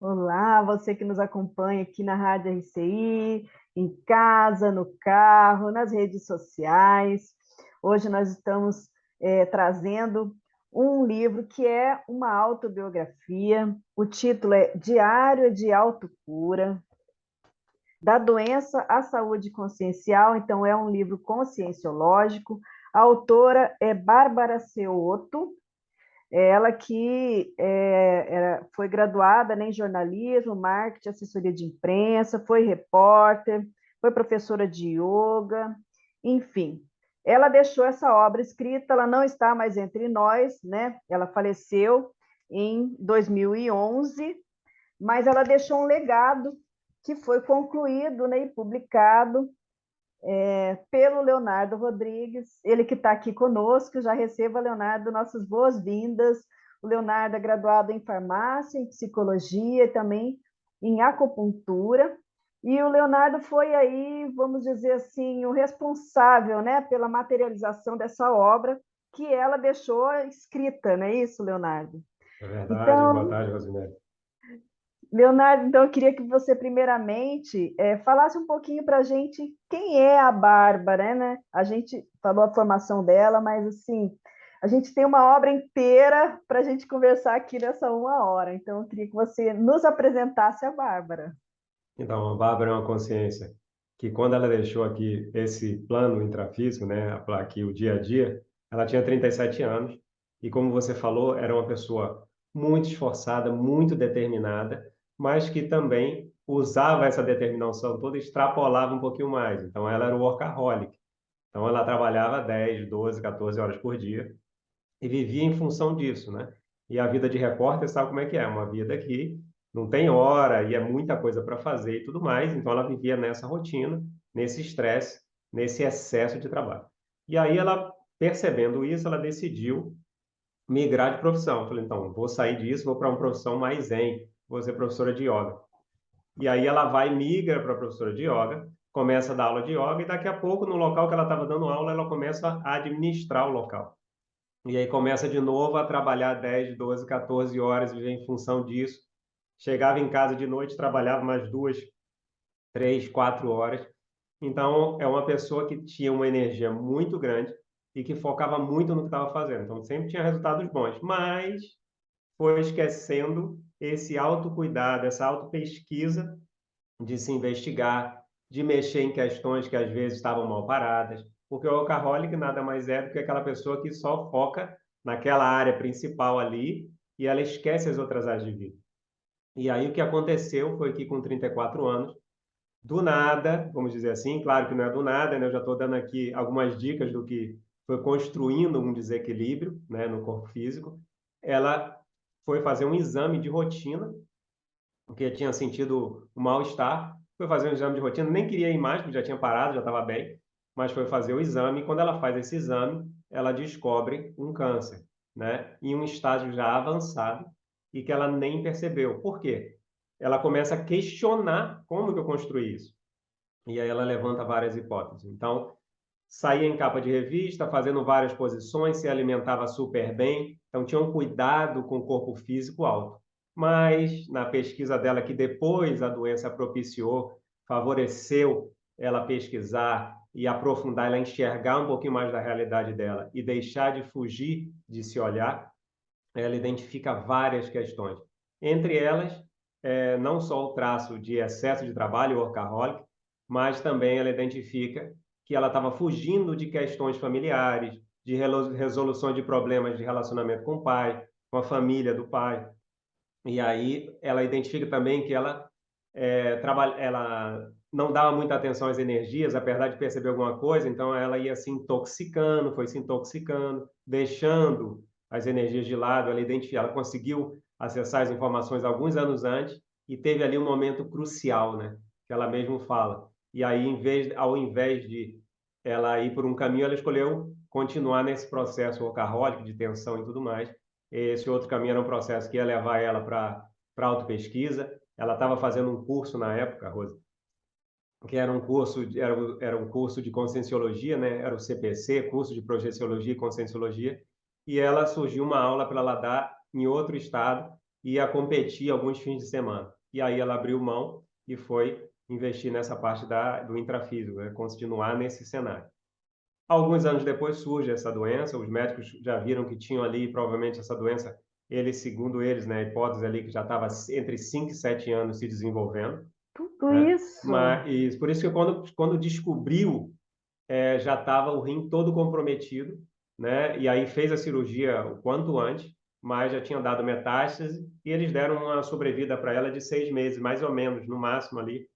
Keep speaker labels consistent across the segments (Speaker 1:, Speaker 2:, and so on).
Speaker 1: Olá, você que nos acompanha aqui na Rádio RCI, em casa, no carro, nas redes sociais. Hoje nós estamos trazendo um livro que é uma autobiografia. O título é Diário de Autocura, da doença à saúde consciencial. Então, é um livro conscienciológico. A autora é Bárbara Seotto. Ela que foi graduada, né, em jornalismo, marketing, assessoria de imprensa, foi repórter, foi professora de yoga, enfim. Ela deixou essa obra escrita, ela não está mais entre nós, né? Ela faleceu em 2011, mas ela deixou um legado que foi concluído, né, e publicado pelo Leonardo Rodrigues, ele que está aqui conosco. Já receba, Leonardo, nossas boas-vindas. O Leonardo é graduado em farmácia, em psicologia e também em acupuntura. E o Leonardo foi aí, vamos dizer assim, o responsável, né, pela materialização dessa obra que ela deixou escrita, não é isso, Leonardo?
Speaker 2: É verdade. Boa
Speaker 1: Então,
Speaker 2: tarde, Rosinete.
Speaker 1: Leonardo, então eu queria que você, primeiramente, falasse um pouquinho para a gente quem é a Bárbara, né? A gente falou a formação dela, mas assim, a gente tem uma obra inteira para a gente conversar aqui nessa uma hora. Então, eu queria que você nos apresentasse a Bárbara.
Speaker 2: Então, a Bárbara é uma consciência que, quando ela deixou aqui esse plano intrafísico, né, aqui o dia a dia, ela tinha 37 anos e, como você falou, era uma pessoa muito esforçada, muito determinada, mas que também usava essa determinação toda e extrapolava um pouquinho mais. Então, ela era o workaholic. Então, ela trabalhava 10, 12, 14 horas por dia e vivia em função disso, né? E a vida de repórter sabe como é que é, uma vida que não tem hora e é muita coisa para fazer e tudo mais, então ela vivia nessa rotina, nesse estresse, nesse excesso de trabalho. E aí ela, percebendo isso, ela decidiu migrar de profissão. Eu falei, então, vou sair disso, vou para uma profissão mais zen, vou ser professora de yoga. E aí ela vai, migra para professora de yoga, começa a dar aula de yoga e daqui a pouco, no local que ela estava dando aula, ela começa a administrar o local. E aí começa de novo a trabalhar 10, 12, 14 horas, viver em função disso. Chegava em casa de noite, trabalhava mais 2, 3, 4 horas. Então, é uma pessoa que tinha uma energia muito grande e que focava muito no que estava fazendo. Então, sempre tinha resultados bons, mas foi esquecendo esse autocuidado, essa autopesquisa de se investigar, de mexer em questões que às vezes estavam mal paradas, porque o workaholic nada mais é do que aquela pessoa que só foca naquela área principal ali e ela esquece as outras áreas de vida. E aí o que aconteceu foi que com 34 anos, do nada, vamos dizer assim, claro que não é do nada, né? Eu já estou dando aqui algumas dicas do que foi construindo um desequilíbrio, né, no corpo físico. Ela foi fazer um exame de rotina porque tinha sentido um mal-estar. Foi fazer um exame de rotina, nem queria ir mais, porque já tinha parado, já estava bem, mas foi fazer o exame. E quando ela faz esse exame, ela descobre um câncer, né? Em um estágio já avançado e que ela nem percebeu. Por quê? Ela começa a questionar como que eu construí isso. E aí ela levanta várias hipóteses. Então, saía em capa de revista, fazendo várias posições, se alimentava super bem, então tinha um cuidado com o corpo físico alto. Mas na pesquisa dela, que depois a doença propiciou, favoreceu ela pesquisar e aprofundar, ela enxergar um pouquinho mais da realidade dela e deixar de fugir de se olhar, ela identifica várias questões. Entre elas, não só o traço de excesso de trabalho, workaholic, mas também ela identifica que ela estava fugindo de questões familiares, de resolução de problemas de relacionamento com o pai, com a família do pai. E aí ela identifica também que ela não dava muita atenção às energias, apesar de perceber alguma coisa, então ela ia se intoxicando, foi se intoxicando, deixando as energias de lado. Ela conseguiu acessar as informações alguns anos antes e teve ali um momento crucial, né? Que ela mesmo fala. E aí, ao invés de ela ir por um caminho, ela escolheu continuar nesse processo workaholic de tensão e tudo mais. Esse outro caminho era um processo que ia levar ela para autopesquisa. Ela estava fazendo um curso na época, Rosa, que era um curso, era um curso de conscienciologia, né? Era o CPC, curso de projeciologia e conscienciologia, e ela surgiu uma aula para ela dar em outro estado e ia competir alguns fins de semana. e aí ela abriu mão e foi investir nessa parte do intrafísico, né? Continuar nesse cenário. Alguns anos depois surge essa doença, os médicos já viram que tinham ali provavelmente essa doença, eles, segundo eles, né, a hipótese ali que já estava entre 5 e 7 anos se desenvolvendo,
Speaker 1: Tudo
Speaker 2: né?
Speaker 1: isso.
Speaker 2: Mas por isso que quando descobriu, já estava o rim todo comprometido, né? E aí fez a cirurgia o quanto antes, mas já tinha dado metástase e eles deram uma sobrevida para ela de 6 meses, mais ou menos, no máximo ali,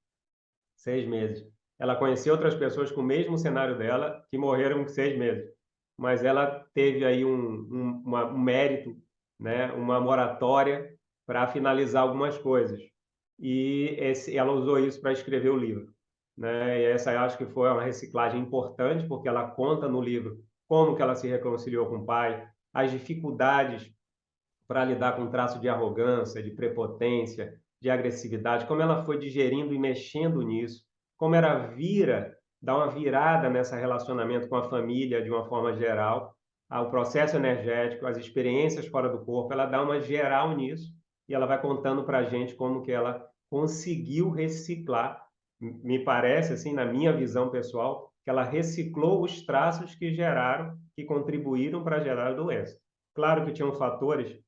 Speaker 2: 6 meses. Ela conhecia outras pessoas com o mesmo cenário dela que morreram com 6 meses, mas ela teve aí um mérito, né? Uma moratória para finalizar algumas coisas. E ela usou isso para escrever o livro, né? E essa eu acho que foi uma reciclagem importante, porque ela conta no livro como que ela se reconciliou com o pai, as dificuldades para lidar com traço de arrogância, de prepotência, de agressividade, como ela foi digerindo e mexendo nisso, como ela dá uma virada nesse relacionamento com a família de uma forma geral, ao processo energético, as experiências fora do corpo, ela dá uma geral nisso e ela vai contando para a gente como que ela conseguiu reciclar. Me parece, assim, na minha visão pessoal, que ela reciclou os traços que geraram, que contribuíram para gerar a doença. Claro que tinham fatores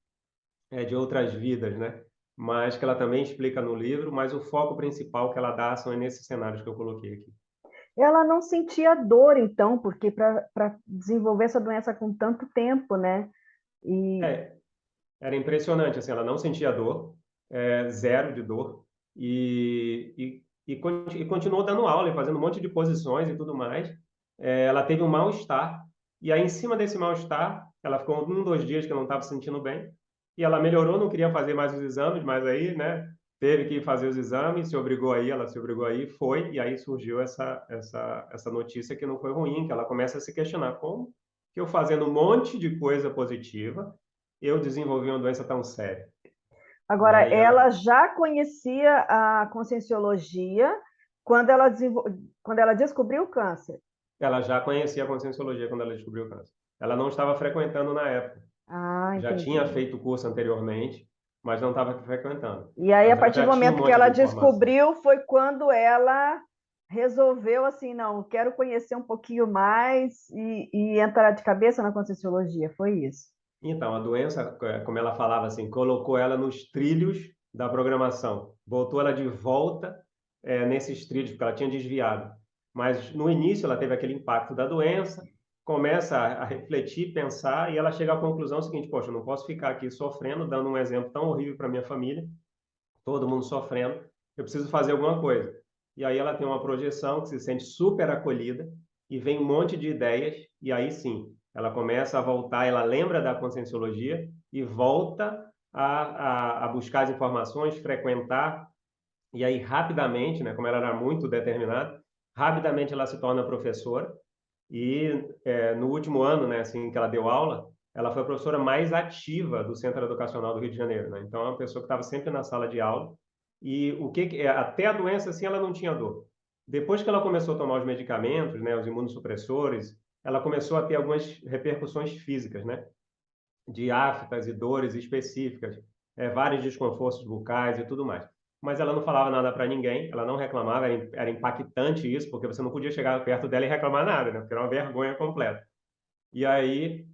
Speaker 2: de outras vidas, né? Mas que ela também explica no livro, mas o foco principal que ela dá são nesses cenários que eu coloquei aqui.
Speaker 1: Ela não sentia dor, então, porque para desenvolver essa doença com tanto tempo, né? E
Speaker 2: É, era impressionante, assim, ela não sentia dor, zero de dor, e continuou dando aula e fazendo um monte de posições e tudo mais. Ela teve um mal-estar, e aí, em cima desse mal-estar, ela ficou 1, 2 dias que não estava se sentindo bem, e ela melhorou, não queria fazer mais os exames, mas aí, né, teve que fazer os exames, ela se obrigou aí, foi, e aí surgiu essa notícia que não foi ruim, que ela começa a se questionar como que eu fazendo um monte de coisa positiva, eu desenvolvi uma doença tão séria,
Speaker 1: agora,
Speaker 2: né?
Speaker 1: ela já conhecia a conscienciologia quando ela descobriu o câncer.
Speaker 2: Ela já conhecia a Conscienciologia quando ela descobriu o câncer. Ela não estava frequentando na época.
Speaker 1: Ah,
Speaker 2: Já tinha
Speaker 1: entendi.
Speaker 2: feito o curso anteriormente, mas não estava frequentando.
Speaker 1: E aí, a
Speaker 2: Mas ela
Speaker 1: partir do
Speaker 2: já tinha um
Speaker 1: momento que
Speaker 2: monte de
Speaker 1: ela
Speaker 2: informação.
Speaker 1: descobriu, foi quando ela resolveu assim, não, quero conhecer um pouquinho mais e entrar de cabeça na conscienciologia. Foi isso.
Speaker 2: Então, a doença, como ela falava assim, colocou ela nos trilhos da programação, botou ela de volta nesses trilhos, porque ela tinha desviado. Mas no início ela teve aquele impacto da doença, começa a refletir, pensar, e ela chega à conclusão seguinte: poxa, eu não posso ficar aqui sofrendo, dando um exemplo tão horrível para minha família, todo mundo sofrendo, eu preciso fazer alguma coisa. E aí ela tem uma projeção que se sente super acolhida e vem um monte de ideias, e aí sim, ela começa a voltar, ela lembra da conscienciologia e volta a buscar as informações, frequentar, e aí rapidamente, né, como ela era muito determinada, rapidamente ela se torna professora, e no último ano, né, assim que ela deu aula, ela foi a professora mais ativa do Centro Educacional do Rio de Janeiro, né? Então é uma pessoa que estava sempre na sala de aula e até a doença assim ela não tinha dor. Depois que ela começou a tomar os medicamentos, né, os imunossupressores, ela começou a ter algumas repercussões físicas, né, de aftas e dores específicas, vários desconfortos bucais e tudo mais. Mas ela não falava nada para ninguém, ela não reclamava, era impactante isso, porque você não podia chegar perto dela e reclamar nada, né? Porque era uma vergonha completa. E aí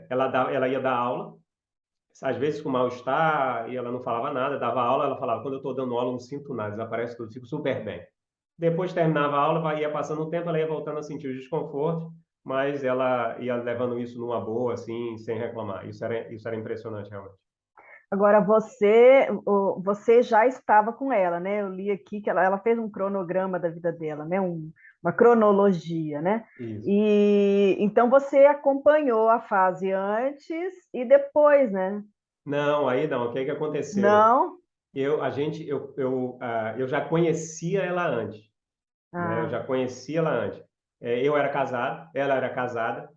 Speaker 2: ela ia dar aula, às vezes com mal-estar, e ela não falava nada, dava aula, ela falava: quando eu estou dando aula, eu não sinto nada, desaparece tudo, fico super bem. Depois terminava a aula, ia passando o tempo, ela ia voltando a sentir os desconfortos, mas ela ia levando isso numa boa, assim, sem reclamar. Isso era impressionante, realmente.
Speaker 1: Agora, você já estava com ela, né? Eu li aqui que ela fez um cronograma da vida dela, né? Uma cronologia, né?
Speaker 2: Isso.
Speaker 1: E então você acompanhou a fase antes e depois, né?
Speaker 2: Não, aí não. O que é que aconteceu?
Speaker 1: Não?
Speaker 2: Eu já conhecia ela antes, né? Eu
Speaker 1: Ah,
Speaker 2: já conhecia ela antes. Eu era casado, ela era casada.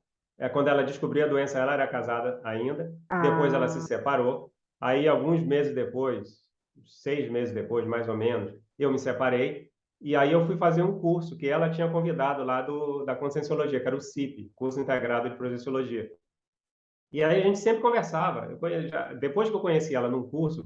Speaker 2: Quando ela descobriu a doença, ela era casada ainda. Depois ela se
Speaker 1: ah,
Speaker 2: separou. Aí, alguns meses depois, 6 meses depois, mais ou menos, eu me separei. E aí eu fui fazer um curso que ela tinha convidado lá da Conscienciologia, que era o CIP, Curso Integrado de Projeciologia. E aí a gente sempre conversava. Depois que eu conheci ela num curso,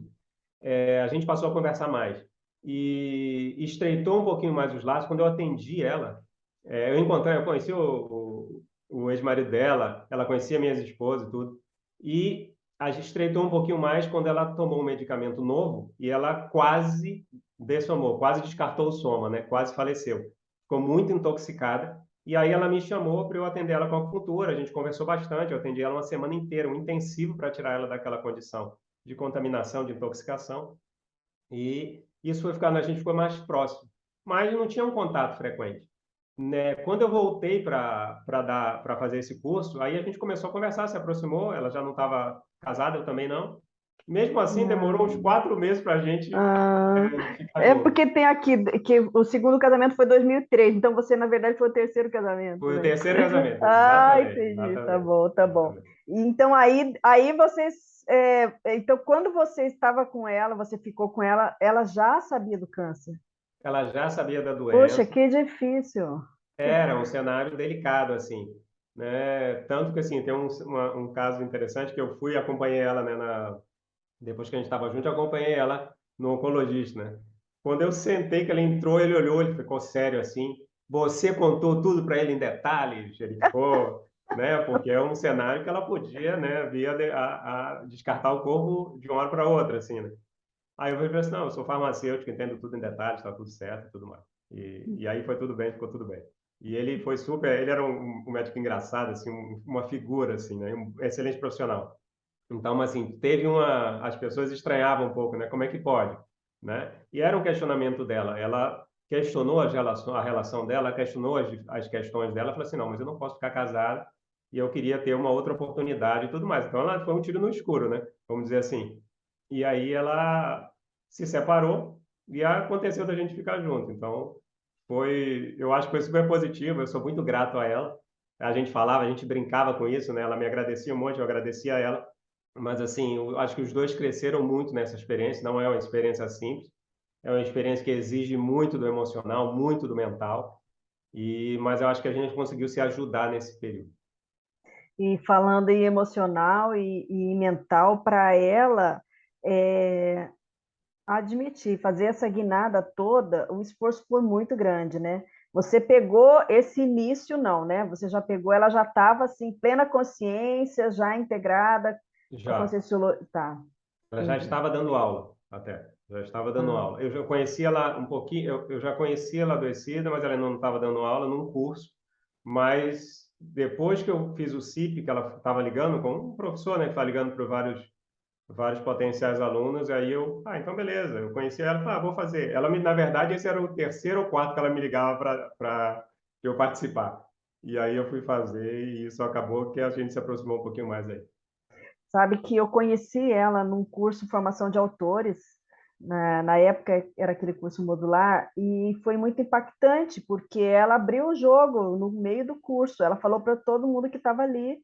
Speaker 2: a gente passou a conversar mais. E estreitou um pouquinho mais os laços quando eu atendi ela. Eu conheci o ex-marido dela, ela conhecia minhas esposas e tudo. E a gente estreitou um pouquinho mais quando ela tomou um medicamento novo e ela quase dessomou, quase descartou o soma, né? Quase faleceu. Ficou muito intoxicada. E aí ela me chamou para eu atender ela com acupuntura. A gente conversou bastante, eu atendi ela uma semana inteira, um intensivo para tirar ela daquela condição de contaminação, de intoxicação. E isso foi ficando, a gente ficou mais próximo. Mas não tinha um contato frequente. Né? Quando eu voltei para fazer esse curso, aí a gente começou a conversar, se aproximou, ela já não estava casada, eu também não. Mesmo assim, demorou uns 4 meses para a gente
Speaker 1: Ah,
Speaker 2: ficar
Speaker 1: é
Speaker 2: junto.
Speaker 1: porque tem aqui que o segundo casamento foi 2003, então você, na verdade, foi o terceiro casamento,
Speaker 2: Foi o
Speaker 1: né?
Speaker 2: terceiro casamento,
Speaker 1: Ah,
Speaker 2: exatamente,
Speaker 1: entendi, tá
Speaker 2: exatamente,
Speaker 1: bom, tá bom.
Speaker 2: exatamente.
Speaker 1: Então, aí vocês. Então, quando você estava com ela, você ficou com ela já sabia do câncer?
Speaker 2: Ela já sabia da
Speaker 1: Poxa,
Speaker 2: doença,
Speaker 1: que difícil.
Speaker 2: era um cenário delicado, assim, né? Tanto que, assim, tem um caso interessante que eu fui e acompanhei ela, né, depois que a gente estava junto, eu acompanhei ela no oncologista, né? Quando eu sentei, que ele entrou, ele olhou, ele ficou sério assim. Você contou tudo para ele em detalhes? Ele ficou, né? Porque é um cenário que ela podia, né, a descartar o corpo de uma hora para outra, assim, né? Aí eu falei assim, não, eu sou farmacêutico, entendo tudo em detalhes, está tudo certo e tudo mais. E aí foi tudo bem, ficou tudo bem. E ele foi super, ele era um médico engraçado, assim, uma figura, assim, né? Um excelente profissional. Então, assim, as pessoas estranhavam um pouco, né? Como é que pode, né? E era um questionamento dela. Ela questionou a relação dela, questionou as questões dela, falou assim, não, mas eu não posso ficar casada e eu queria ter uma outra oportunidade e tudo mais. Então, ela foi um tiro no escuro, né? Vamos dizer assim. E aí ela se separou e aconteceu da gente ficar junto. Então, eu acho que foi super positivo. Eu sou muito grato a ela. A gente falava, a gente brincava com isso, né? Ela me agradecia um monte, eu agradecia a ela. Mas, assim, eu acho que os dois cresceram muito nessa experiência. Não é uma experiência simples. É uma experiência que exige muito do emocional, muito do mental. Mas eu acho que a gente conseguiu se ajudar nesse período.
Speaker 1: E falando em emocional e mental, para ela, é, admitir, fazer essa guinada toda, o esforço foi muito grande, né? Você pegou esse início, não, né? Você já pegou, ela já estava assim, plena consciência, já integrada com a
Speaker 2: Já.
Speaker 1: conscienciologia. Tá,
Speaker 2: Ela já
Speaker 1: entendi.
Speaker 2: estava dando aula, até. Já estava dando
Speaker 1: Ah,
Speaker 2: aula. Eu já conhecia ela um pouquinho, eu já conhecia ela adoecida, mas ela não estava dando aula num curso. Mas depois que eu fiz o CIP, que ela estava ligando com um professor, né, que está ligando para vários potenciais alunos, aí então beleza, eu conheci ela, falei, vou fazer. Na verdade, esse era o terceiro ou quarto que ela me ligava para eu participar. E aí eu fui fazer e isso acabou que a gente se aproximou um pouquinho mais aí.
Speaker 1: sabe que eu conheci ela num curso de formação de autores, na época era aquele curso modular, e foi muito impactante, porque ela abriu o jogo no meio do curso, ela falou para todo mundo que estava ali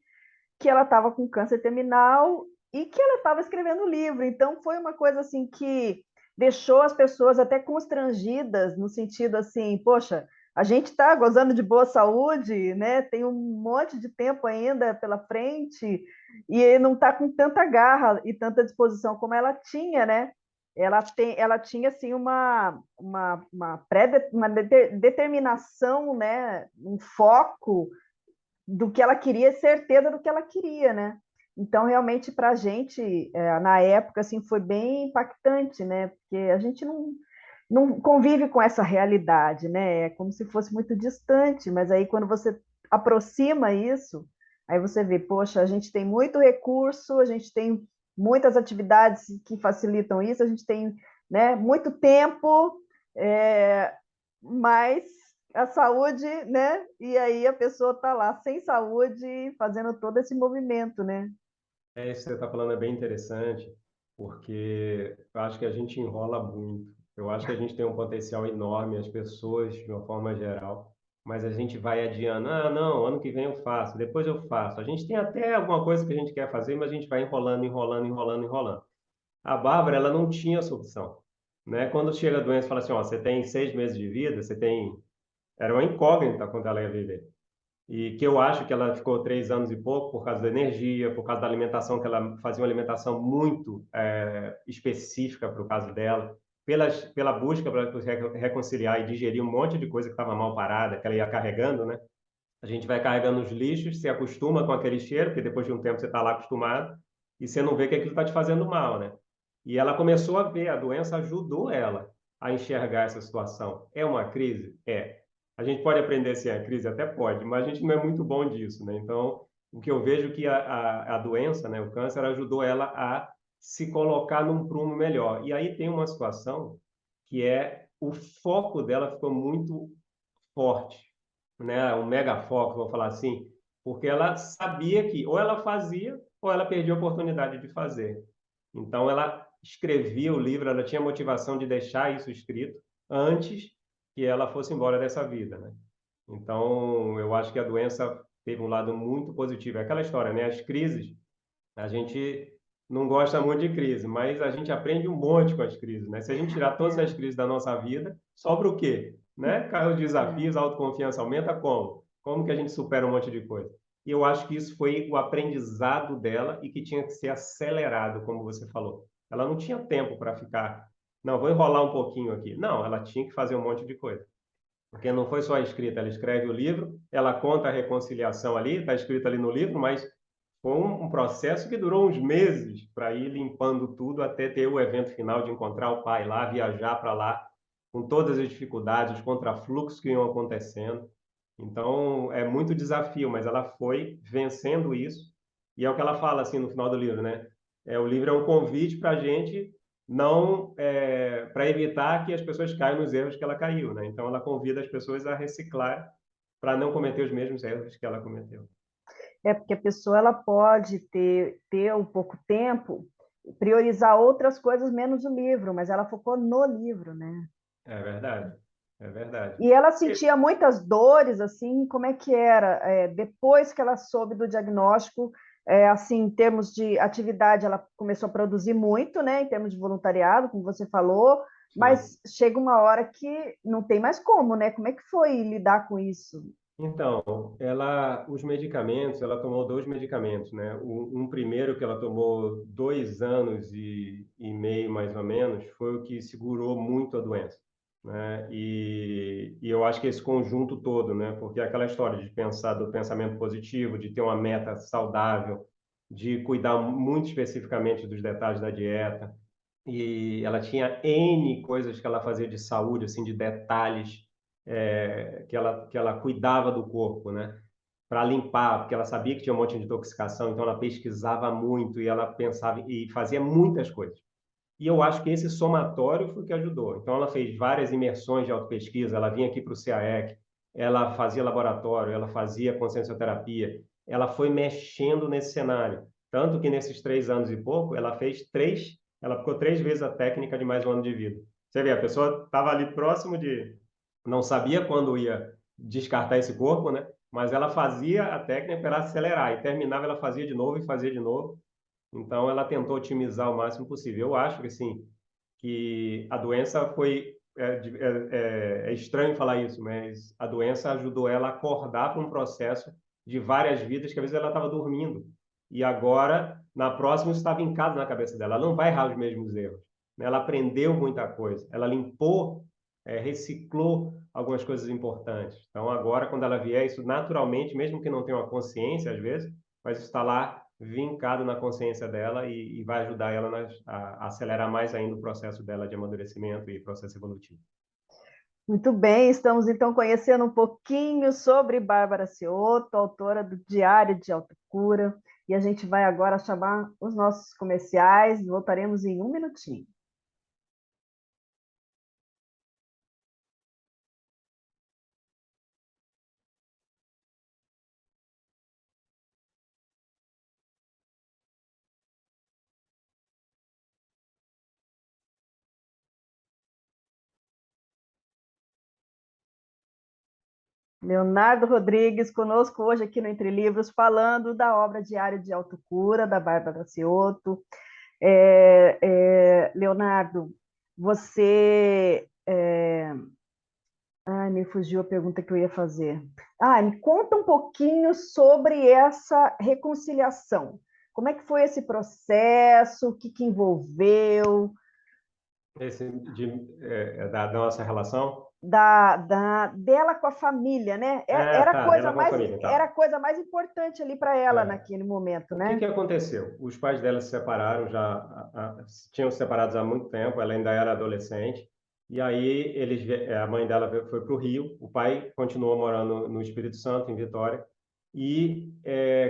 Speaker 1: que ela estava com câncer terminal e que ela estava escrevendo o livro. Então foi uma coisa assim que deixou as pessoas até constrangidas no sentido assim, poxa, a gente está gozando de boa saúde, né? Tem um monte de tempo ainda pela frente e não está com tanta garra e tanta disposição como ela tinha, né? Ela tinha assim uma determinação, né? Um foco do que ela queria, certeza do que ela queria, né? Então, realmente, para a gente, na época, assim, foi bem impactante, né? Porque a gente não convive com essa realidade, né? É como se fosse muito distante, mas aí quando você aproxima isso, aí você vê, poxa, a gente tem muito recurso, a gente tem muitas atividades que facilitam isso, a gente tem, né, muito tempo, é, mas a saúde, né? E aí a pessoa está lá sem saúde, fazendo todo esse movimento, né?
Speaker 2: Isso que você está falando é bem interessante, porque eu acho que a gente enrola muito. Eu acho que a gente tem um potencial enorme, as pessoas, de uma forma geral, mas a gente vai adiando. Ah, não, ano que vem eu faço, depois eu faço. A gente tem até alguma coisa que a gente quer fazer, mas a gente vai enrolando, enrolando, enrolando, enrolando. A Bárbara, ela não tinha essa opção, né? Quando chega a doença, fala assim, ó, você tem 6 meses de vida, você tem... Era uma incógnita quando ela ia viver. e que eu acho que ela ficou 3 anos e pouco por causa da energia, por causa da alimentação, que ela fazia uma alimentação muito específica para o caso dela, pela busca para reconciliar e digerir um monte de coisa que estava mal parada, que ela ia carregando, né? A gente vai carregando os lixos, se acostuma com aquele cheiro, porque depois de um tempo você está lá acostumado, e você não vê que aquilo está te fazendo mal, né? E ela começou a ver, a doença ajudou ela a enxergar essa situação. É uma crise? É. A gente pode aprender se é crise? Até pode, mas a gente não é muito bom disso, né? Então, o que eu vejo que a doença, né, o câncer, ajudou ela a se colocar num prumo melhor. E aí tem uma situação que é o foco dela ficou muito forte, né? Um mega foco, vou falar assim, porque ela sabia que ou ela fazia ou ela perdia a oportunidade de fazer. Então ela escrevia o livro, ela tinha motivação de deixar isso escrito antes que ela fosse embora dessa vida, né? Então eu acho que a doença teve um lado muito positivo. É aquela história, né? As crises, a gente não gosta muito de crise, mas a gente aprende um monte com as crises, né? Se a gente tirar todas as
Speaker 1: É,
Speaker 2: crises da nossa vida, sobra o quê? Né? Cai os
Speaker 1: é.
Speaker 2: desafios, a autoconfiança aumenta como? Como que a gente supera um monte de coisa? E eu acho que isso foi o aprendizado dela e que tinha que ser acelerado, como você falou. Ela não tinha tempo para ficar, não, vou enrolar um pouquinho aqui. Não, ela tinha que fazer um monte de coisa. Porque não foi só a escrita, ela escreve o livro, ela conta a reconciliação ali, está escrito ali no livro, mas foi um processo que durou uns meses para ir limpando tudo até ter o evento final de encontrar o pai lá, viajar para lá, com todas as dificuldades, os contrafluxos que iam acontecendo. Então, é muito desafio, mas ela foi vencendo isso. E é o que ela fala assim no final do livro, né? O livro é um convite para a gente não para evitar que as pessoas caiam nos erros que ela caiu, né? Então, ela convida as pessoas a reciclar para não cometer os mesmos erros que ela cometeu.
Speaker 1: É porque a pessoa ela pode ter um pouco tempo, priorizar outras coisas menos o livro, mas ela focou no livro, né?
Speaker 2: É verdade, é verdade.
Speaker 1: E ela sentia muitas dores, assim, como é que era? Depois que ela soube do diagnóstico, assim, em termos de atividade, ela começou a produzir muito, né, em termos de voluntariado, como você falou,
Speaker 2: Sim.
Speaker 1: mas chega uma hora que não tem mais como, né? Como é que foi lidar com isso?
Speaker 2: Então, os medicamentos, ela tomou dois medicamentos, né? Um primeiro que ela tomou 2 anos e meio, mais ou menos, foi o que segurou muito a doença, né? E eu acho que esse conjunto todo, né? Porque é aquela história de pensar do pensamento positivo, de ter uma meta saudável, de cuidar muito especificamente dos detalhes da dieta, e ela tinha N coisas que ela fazia de saúde, assim, de detalhes que ela cuidava do corpo, né? Para limpar, porque ela sabia que tinha um monte de intoxicação, então ela pesquisava muito e ela pensava e fazia muitas coisas. E eu acho que esse somatório foi o que ajudou. Então ela fez várias imersões de autopesquisa, ela vinha aqui para o CAEC, ela fazia laboratório, ela fazia consciencioterapia, ela foi mexendo nesse cenário. Tanto que nesses 3 anos e pouco, ela ficou 3 vezes a técnica de mais um ano de vida. Você vê, a pessoa estava ali próximo de não sabia quando ia descartar esse corpo, né? Mas ela fazia a técnica para acelerar e terminava, ela fazia de novo e fazia de novo. Então ela tentou otimizar o máximo possível. Eu acho que assim que a doença foi é estranho falar isso, mas a doença ajudou ela a acordar para um processo de várias vidas que às vezes ela estava dormindo e agora na próxima isso estava em casa na cabeça dela. Ela não vai errar os mesmos erros, né? Ela aprendeu muita coisa, ela limpou, reciclou algumas coisas importantes. Então agora quando ela vier isso naturalmente, mesmo que não tenha uma consciência às vezes, mas isso está lá vincado na consciência dela e vai ajudar ela a acelerar mais ainda o processo dela de amadurecimento e processo evolutivo.
Speaker 1: Muito bem, estamos então conhecendo um pouquinho sobre Bárbara Ciotto, autora do Diário de Autocura, e a gente vai agora chamar os nossos comerciais, voltaremos em um minutinho. Leonardo Rodrigues, conosco hoje aqui no Entre Livros, falando da obra Diário de Autocura, da Bárbara Ciotto. Leonardo, você... me fugiu a pergunta que eu ia fazer. Me conta um pouquinho sobre essa reconciliação. Como é que foi esse processo? O que que envolveu?
Speaker 2: Da nossa relação?
Speaker 1: Dela com a família, né? Era a
Speaker 2: Tá,
Speaker 1: coisa
Speaker 2: dela com a
Speaker 1: mais,
Speaker 2: família,
Speaker 1: era a
Speaker 2: tá.
Speaker 1: coisa mais importante ali para ela
Speaker 2: É.
Speaker 1: naquele momento,
Speaker 2: O que
Speaker 1: né?
Speaker 2: que aconteceu? Os pais dela se separaram tinham se separados há muito tempo, ela ainda era adolescente, e aí a mãe dela foi para o Rio, o pai continuou morando no Espírito Santo, em Vitória, e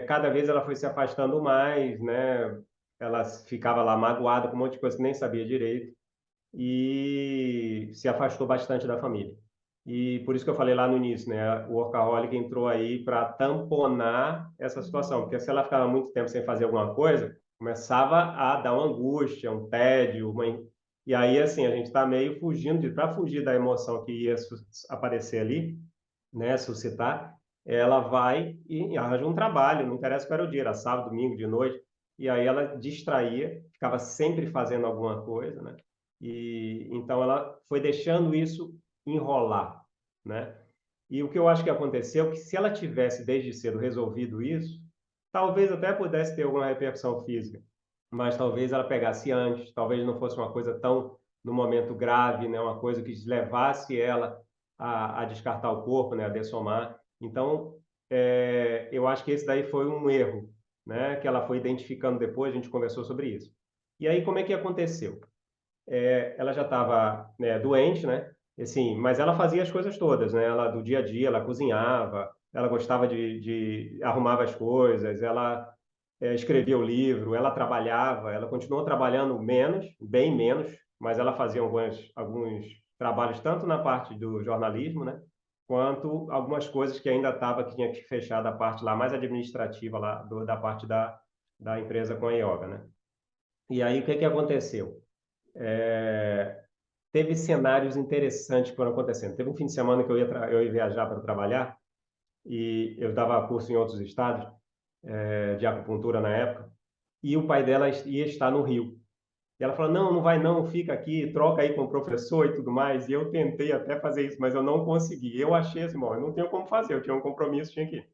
Speaker 2: cada vez ela foi se afastando mais, né? Ela ficava lá magoada com um monte de coisa que nem sabia direito, e se afastou bastante da família. E por isso que eu falei lá no início, né? O workaholic entrou aí para tamponar essa situação, porque se ela ficava muito tempo sem fazer alguma coisa, começava a dar uma angústia, um tédio, e aí assim a gente está meio fugindo para fugir da emoção que ia aparecer ali, né? Suscitar, ela vai e arranja um trabalho, não interessa qual era o dia, era sábado, domingo, de noite, e aí ela distraía, ficava sempre fazendo alguma coisa, né? E então ela foi deixando isso enrolar, né? E o que eu acho que aconteceu é que se ela tivesse desde cedo resolvido isso, talvez até pudesse ter alguma repercussão física, mas talvez ela pegasse antes, talvez não fosse uma coisa tão no momento grave, né? Uma coisa que levasse ela a descartar o corpo, né? A dessomar. Então, eu acho que esse daí foi um erro, né? Que ela foi identificando depois, a gente conversou sobre isso. E aí, como é que aconteceu? Ela já estava, né, doente, né? Assim, mas ela fazia as coisas todas, né? Ela do dia a dia, ela cozinhava, ela gostava de arrumava as coisas, ela escrevia o livro, ela trabalhava, ela continuou trabalhando menos, bem menos, mas ela fazia alguns trabalhos tanto na parte do jornalismo, né? Quanto algumas coisas que ainda que tinha que fechar da parte lá mais administrativa lá da parte da empresa com a Ioga, né? E aí o que que aconteceu? É, Teve cenários interessantes que foram acontecendo. Teve um fim de semana que eu ia viajar para trabalhar e eu dava curso em outros estados, de acupuntura na época, e o pai dela ia estar no Rio. E ela falou, não, não vai não, fica aqui, troca aí com o professor e tudo mais. E eu tentei até fazer isso, mas eu não consegui. Eu achei assim, bom, eu não tenho como fazer, eu tinha um compromisso, tinha que ir.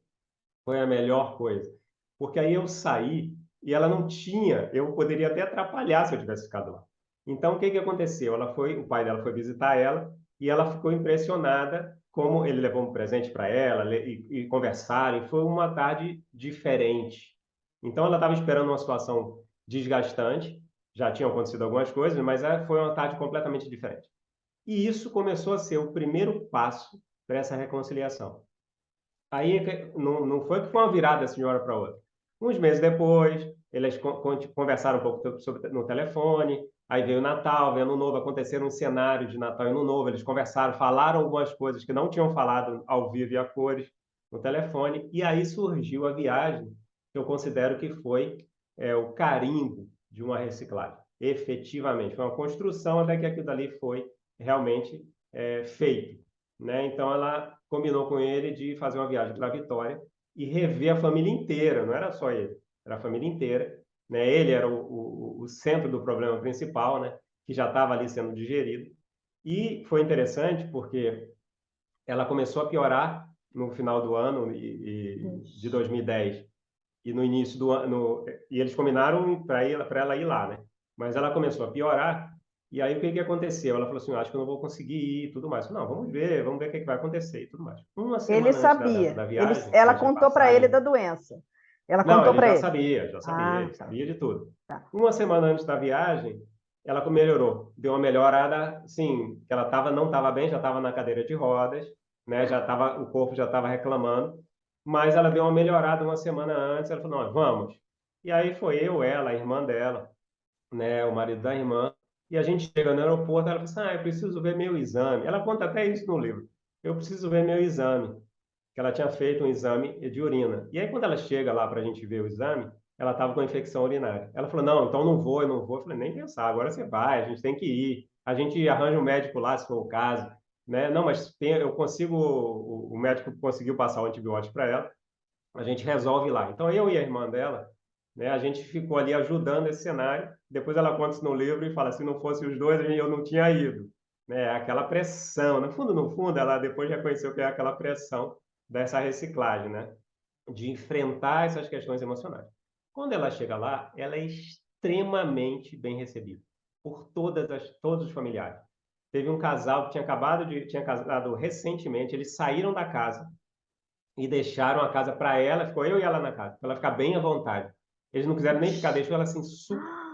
Speaker 2: Foi a melhor coisa. Porque aí eu saí e ela não tinha, eu poderia até atrapalhar se eu tivesse ficado lá. Então, o que que aconteceu? O pai dela foi visitar ela e ela ficou impressionada como ele levou um presente para ela e conversaram. E foi uma tarde diferente. Então, ela estava esperando uma situação desgastante, já tinham acontecido algumas coisas, mas foi uma tarde completamente diferente. E isso começou a ser o primeiro passo para essa reconciliação. Aí não foi que foi uma virada assim de uma hora para outra. Uns meses depois, eles conversaram um pouco no telefone, aí veio o Natal, veio o Ano Novo, aconteceram um cenário de Natal e Ano Novo, eles conversaram, falaram algumas coisas que não tinham falado ao vivo e a cores no telefone, e aí surgiu a viagem, que eu considero que foi o carimbo de uma reciclagem. Efetivamente, foi uma construção até que aquilo dali foi realmente feito, né? Então ela combinou com ele de fazer uma viagem para Vitória e rever a família inteira, não era só ele, era a família inteira, né? Ele era o centro do problema principal, né? Que já estava ali sendo digerido. E foi interessante porque ela começou a piorar no final do ano de 2010 e no início do ano, e eles combinaram para ela ir lá, né? Mas ela começou a piorar, e aí o que que aconteceu? Ela falou assim, acho que eu não vou conseguir ir e tudo mais. Eu falei, não, vamos ver o que que vai acontecer e tudo mais. Uma
Speaker 1: Ele
Speaker 2: semana antes
Speaker 1: sabia.
Speaker 2: da viagem, que
Speaker 1: Ela
Speaker 2: eles já
Speaker 1: contou para ele
Speaker 2: passaram...
Speaker 1: da doença. Ela
Speaker 2: Não,
Speaker 1: contou
Speaker 2: ele
Speaker 1: para ele.
Speaker 2: já sabia,
Speaker 1: Ah,
Speaker 2: ele
Speaker 1: tá,
Speaker 2: sabia de tudo.
Speaker 1: tá.
Speaker 2: Uma semana antes da viagem, ela melhorou, deu uma melhorada, sim, que ela não estava bem, já estava na cadeira de rodas, né? O corpo já estava reclamando, mas ela deu uma melhorada uma semana antes, ela falou, não, vamos. E aí foi eu, ela, a irmã dela, né, o marido da irmã, e a gente chega no aeroporto, ela fala assim, eu preciso ver meu exame. Ela conta até isso no livro. Eu preciso ver meu exame, que ela tinha feito um exame de urina. E aí, quando ela chega lá para a gente ver o exame, ela estava com infecção urinária. Ela falou, não, então não vou, eu não vou. Eu falei, nem pensar, agora você vai, a gente tem que ir. A gente arranja um médico lá, se for o caso. Né? Não, mas eu consigo, o médico conseguiu passar o antibiótico para ela, a gente resolve lá. Então, eu e a irmã dela, né, a gente ficou ali ajudando esse cenário. Depois ela conta isso no livro e fala, se não fosse os dois, eu não tinha ido. né? Aquela pressão. No fundo, ela depois reconheceu que é aquela pressão dessa reciclagem, né? De enfrentar essas questões emocionais. Quando ela chega lá, ela é extremamente bem recebida por todos os familiares. Teve um casal que tinha casado recentemente, eles saíram da casa e deixaram a casa para ela, ficou eu e ela na casa, para ela ficar bem à vontade. Eles não quiseram nem ficar, deixou ela assim,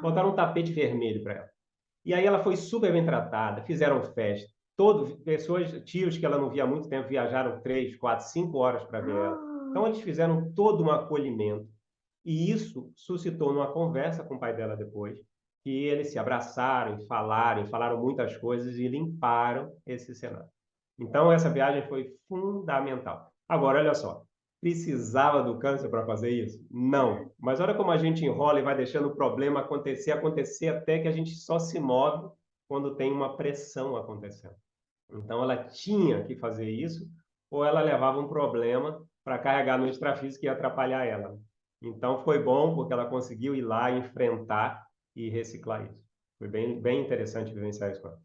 Speaker 2: botaram um tapete vermelho para ela. E aí ela foi super bem tratada, fizeram festa. Pessoas, tios que ela não via há muito tempo, viajaram 3, 4, 5 horas para ver ela. Então eles fizeram todo um acolhimento. E isso suscitou numa conversa com o pai dela depois, que eles se abraçaram, falaram muitas coisas e limparam esse cenário. Então essa viagem foi fundamental. Agora, olha só, precisava do câncer para fazer isso? Não. Mas olha como a gente enrola e vai deixando o problema acontecer até que a gente só se move quando tem uma pressão acontecendo. Então ela tinha que fazer isso, ou ela levava um problema para carregar no extrafísico e atrapalhar ela. Então foi bom porque ela conseguiu ir lá, enfrentar e reciclar isso. Foi bem interessante vivenciar isso com ela.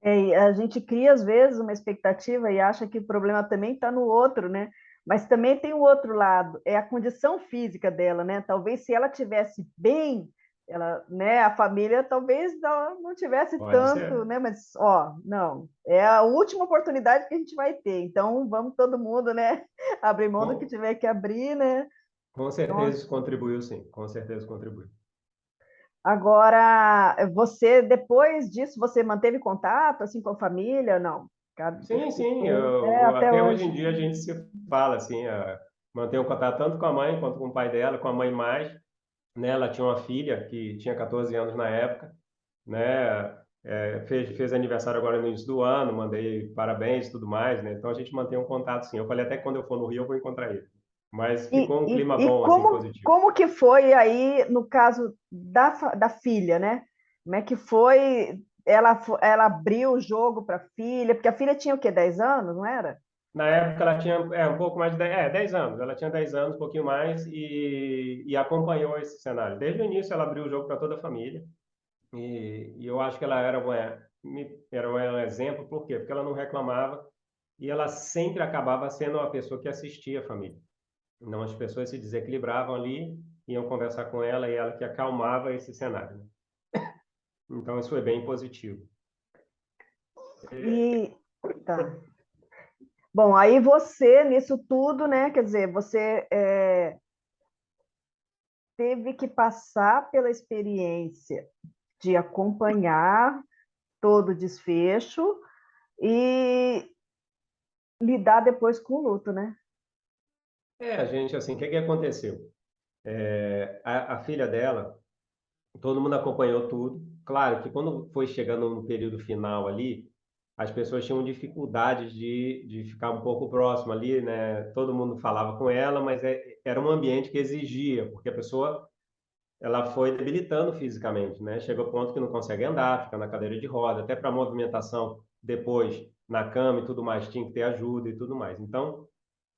Speaker 1: E a gente cria, às vezes, uma expectativa e acha que o problema também está no outro, né? Mas também tem o outro lado, é a condição física dela, né? Talvez se ela tivesse bem, ela, né, a família talvez não tivesse
Speaker 2: Pode
Speaker 1: tanto,
Speaker 2: ser.
Speaker 1: né? Mas, ó, não, é a última oportunidade que a gente vai ter. Então, vamos todo mundo, né? Abrir mão do que
Speaker 2: Com,
Speaker 1: tiver que abrir, né?
Speaker 2: com certeza
Speaker 1: Nossa.
Speaker 2: isso contribuiu, sim. Com certeza contribuiu.
Speaker 1: Agora, você, depois disso, você manteve contato, assim, com a família? Não.
Speaker 2: Sim, sim.
Speaker 1: Até
Speaker 2: Até hoje em
Speaker 1: hoje.
Speaker 2: dia a gente se fala, assim, mantém o contato tanto com a mãe quanto com o pai dela, com a mãe mais, né? Ela tinha uma filha que tinha 14 anos na época, né? Fez aniversário agora no início do ano, mandei parabéns e tudo mais, né? Então a gente mantém um contato, sim. Eu falei até que quando eu for no Rio eu vou encontrar ele. Mas
Speaker 1: E,
Speaker 2: ficou um
Speaker 1: e,
Speaker 2: clima
Speaker 1: e
Speaker 2: bom, assim,
Speaker 1: como,
Speaker 2: positivo.
Speaker 1: como que foi aí, no caso da filha, né? Como é que foi? Ela abriu o jogo para a filha, porque a filha tinha o quê? 10 anos, não era?
Speaker 2: Na época ela tinha um pouco mais de 10 anos. Ela tinha 10 anos, um pouquinho mais, e acompanhou esse cenário. Desde o início ela abriu o jogo para toda a família. E eu acho que ela era um exemplo, por quê? Porque ela não reclamava e ela sempre acabava sendo uma pessoa que assistia a família. Não, as pessoas se desequilibravam ali, iam conversar com ela e ela que acalmava esse cenário, né? Então, isso foi bem positivo.
Speaker 1: E tá. Bom, aí você, nisso tudo, né? Quer dizer, você teve que passar pela experiência de acompanhar todo o desfecho e lidar depois com o luto, né?
Speaker 2: A gente, assim, o que que aconteceu? A filha dela, todo mundo acompanhou tudo. Claro que quando foi chegando no período final ali, as pessoas tinham dificuldades de ficar um pouco próximo ali, né? Todo mundo falava com ela, mas era um ambiente que exigia, porque a pessoa ela foi debilitando fisicamente, né? Chega ao ponto que não consegue andar, fica na cadeira de roda, até para movimentação depois na cama e tudo mais, tinha que ter ajuda e tudo mais. Então,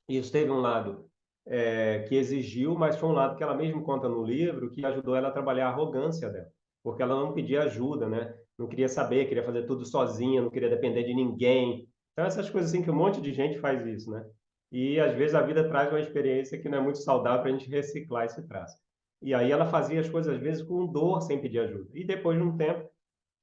Speaker 2: isso teve um lado que exigiu, mas foi um lado que ela mesmo conta no livro que ajudou ela a trabalhar a arrogância dela, porque ela não pedia ajuda, né? Não queria saber, queria fazer tudo sozinha, não queria depender de ninguém. Então, essas coisas assim que um monte de gente faz isso, né? E às vezes a vida traz uma experiência que não é muito saudável para a gente reciclar esse traço. E aí ela fazia as coisas às vezes com dor, sem pedir ajuda. E depois de um tempo,